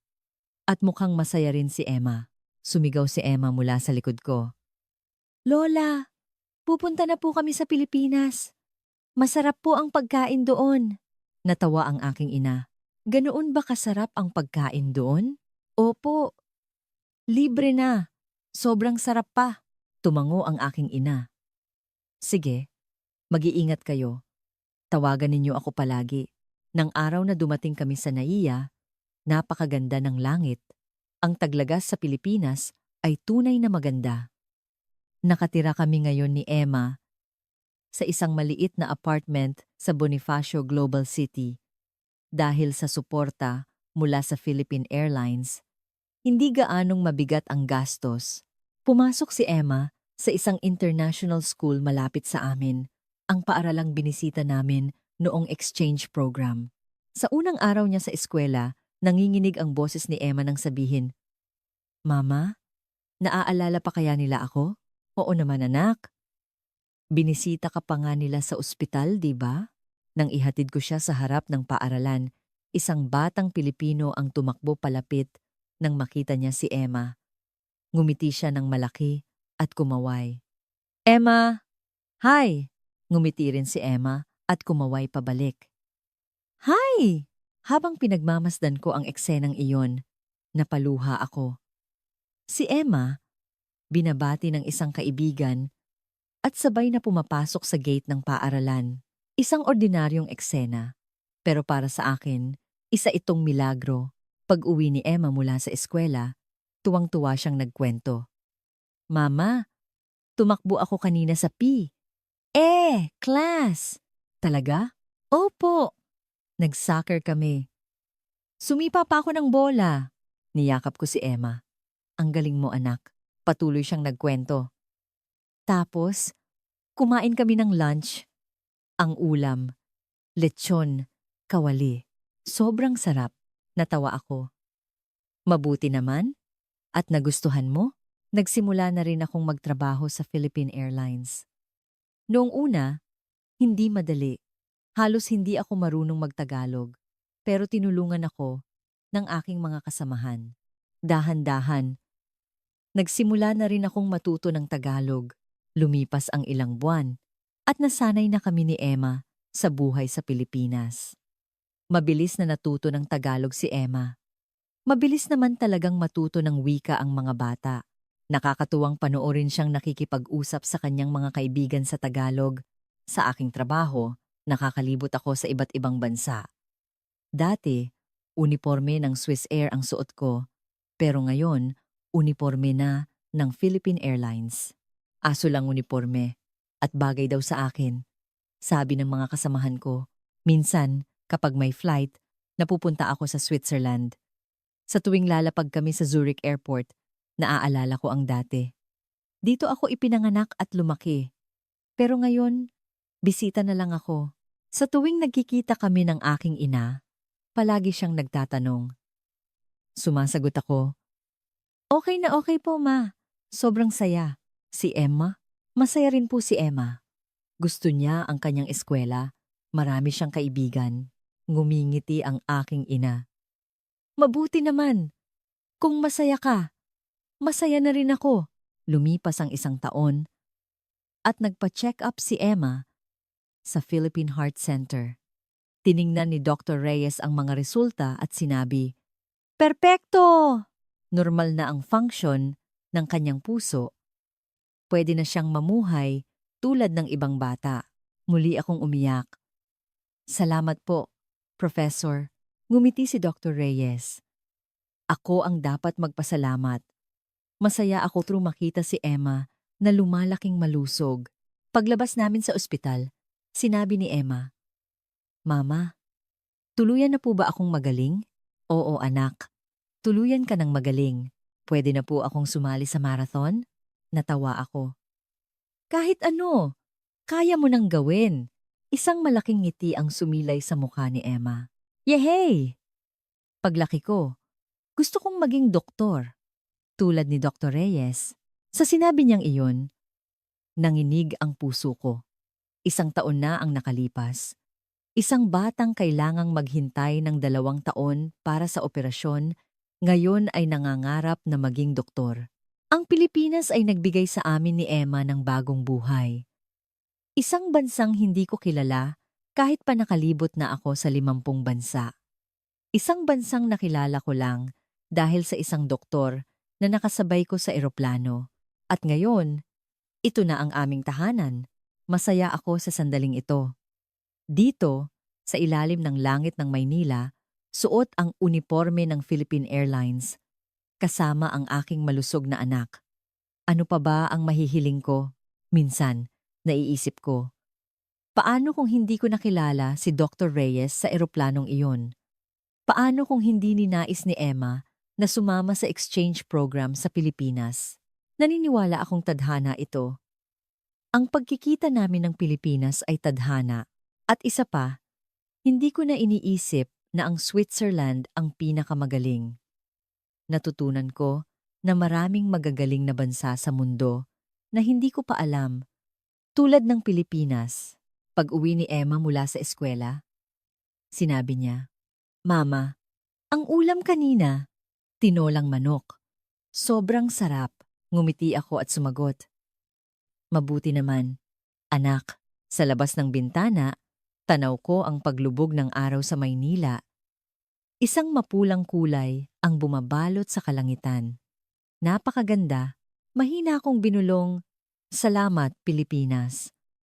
At mukhang masaya rin si Emma. Sumigaw si Emma mula sa likod ko. Lola, pupunta na po kami sa Pilipinas. Masarap po ang pagkain doon. Natawa ang aking ina. Ganoon ba kasarap ang pagkain doon? Opo. Libre na. Sobrang sarap pa. Tumango ang aking ina. Sige, mag-iingat kayo. Tawagan ninyo ako palagi. Nang araw na dumating kami sa Naiya, napakaganda ng langit. Ang taglagas sa Pilipinas ay tunay na maganda. Nakatira kami ngayon ni Emma sa isang maliit na apartment sa Bonifacio Global City. Dahil sa suporta mula sa Philippine Airlines, hindi gaanong mabigat ang gastos. Pumasok si Emma sa isang international school malapit sa amin, ang paaralang binisita namin noong exchange program. Sa unang araw niya sa eskwela, nanginginig ang boses ni Emma nang sabihin, "Mama, naaalala pa kaya nila ako?" "Oo naman anak. Binisita ka pa nga nila sa ospital, di ba?" Nang ihatid ko siya sa harap ng paaralan, isang batang Pilipino ang tumakbo palapit nang makita niya si Emma. Ngumiti siya ng malaki at kumaway. "Emma! Hi!" Ngumiti rin si Emma at kumaway pabalik. "Hi!" Habang pinagmamasdan ko ang eksenang iyon, napaluha ako. Si Emma, binabati ng isang kaibigan at sabay na pumapasok sa gate ng paaralan. Isang ordinaryong eksena, pero para sa akin, isa itong milagro. Pag-uwi ni Emma mula sa eskwela, tuwang-tuwa siyang nagkwento. "Mama, tumakbo ako kanina sa P. Class! Talaga? Opo. Nag-soccer kami. Sumipa pa ako ng bola." Niyakap ko si Emma. "Ang galing mo anak." Patuloy siyang nagkwento. Tapos, kumain kami ng lunch. Ang ulam, lechon, kawali. Sobrang sarap. Natawa ako. "Mabuti naman? At nagustuhan mo?" Nagsimula na rin akong magtrabaho sa Philippine Airlines. Noong una, hindi madali. Halos hindi ako marunong magtagalog. Pero tinulungan ako ng aking mga kasamahan. Dahan-dahan, nagsimula na rin akong matuto ng Tagalog. Lumipas ang ilang buwan at nasanay na kami ni Emma sa buhay sa Pilipinas. Mabilis na natuto ng Tagalog si Emma. Mabilis naman talagang matuto ng wika ang mga bata. Nakakatuwang panoorin siyang nakikipag-usap sa kanyang mga kaibigan sa Tagalog. Sa aking trabaho, nakakalibot ako sa iba't ibang bansa. Dati, uniforme ng Swiss Air ang suot ko, pero ngayon, uniforme na ng Philippine Airlines. Aso lang uniforme at bagay daw sa akin, sabi ng mga kasamahan ko. Minsan, kapag may flight, napupunta ako sa Switzerland. Sa tuwing lalapag kami sa Zurich Airport, naaalala ko ang dati. Dito ako ipinanganak at lumaki. Pero ngayon, bisita na lang ako. Sa tuwing nagkikita kami ng aking ina, palagi siyang nagtatanong. Sumasagot ako, "Okay na okay po ma, sobrang saya." Si Emma, masaya rin po si Emma. Gusto niya ang kanyang eskwela, marami siyang kaibigan. Ngumingiti ang aking ina. "Mabuti naman. Kung masaya ka, masaya na rin ako." Lumipas ang 1 taon at nagpa-check up si Emma sa Philippine Heart Center. Tiningnan ni Dr. Reyes ang mga resulta at sinabi, "Perpekto! Normal na ang function ng kanyang puso pwede na siyang mamuhay tulad ng ibang bata. Muli akong umiyak. Salamat po, Professor. Ngumiti si Dr. Reyes. Ako ang dapat magpasalamat. Masaya ako through makita si Emma na lumalaking malusog. Paglabas namin sa ospital, sinabi ni Emma, Mama, tuluyan na po ba akong magaling? Oo anak, tuluyan ka ng magaling. Pwede na po akong sumali sa marathon? Natawa ako. Kahit ano, kaya mo nang gawin. Isang malaking ngiti ang sumilay sa mukha ni Emma. Yehey! Paglaki ko, gusto kong maging doktor. Tulad ni Dr. Reyes. Sa sinabi niyang iyon, nanginig ang puso ko. Isang taon na ang nakalipas. Isang batang kailangang maghintay ng 2 taon para sa operasyon, ngayon ay nangangarap na maging doktor. Ang Pilipinas ay nagbigay sa amin ni Emma ng bagong buhay. Isang bansang hindi ko kilala kahit pa nakalibot na ako sa 50 bansa. Isang bansang nakilala ko lang dahil sa isang doktor na nakasabay ko sa eroplano. At ngayon, ito na ang aming tahanan. Masaya ako sa sandaling ito. Dito, sa ilalim ng langit ng Maynila, suot ang uniforme ng Philippine Airlines, kasama ang aking malusog na anak. Ano pa ba ang mahihiling ko? Minsan, naiisip ko. Paano kung hindi ko nakilala si Dr. Reyes sa eroplanong iyon? Paano kung hindi ninais ni Emma na sumama sa exchange program sa Pilipinas? Naniniwala akong tadhana ito. Ang pagkikita namin ng Pilipinas ay tadhana. At isa pa, hindi ko na iniisip na ang Switzerland ang pinakamagaling. Natutunan ko na maraming magagaling na bansa sa mundo na hindi ko pa alam. Tulad ng Pilipinas, pag-uwi ni Emma mula sa eskwela, sinabi niya, Mama, ang ulam kanina, tinolang manok. Sobrang sarap, ngumiti ako at sumagot. Mabuti naman. Anak, sa labas ng bintana, tanaw ko ang paglubog ng araw sa Maynila. Isang mapulang kulay ang bumabalot sa kalangitan. Napakaganda, mahina akong binulong, Salamat, Pilipinas.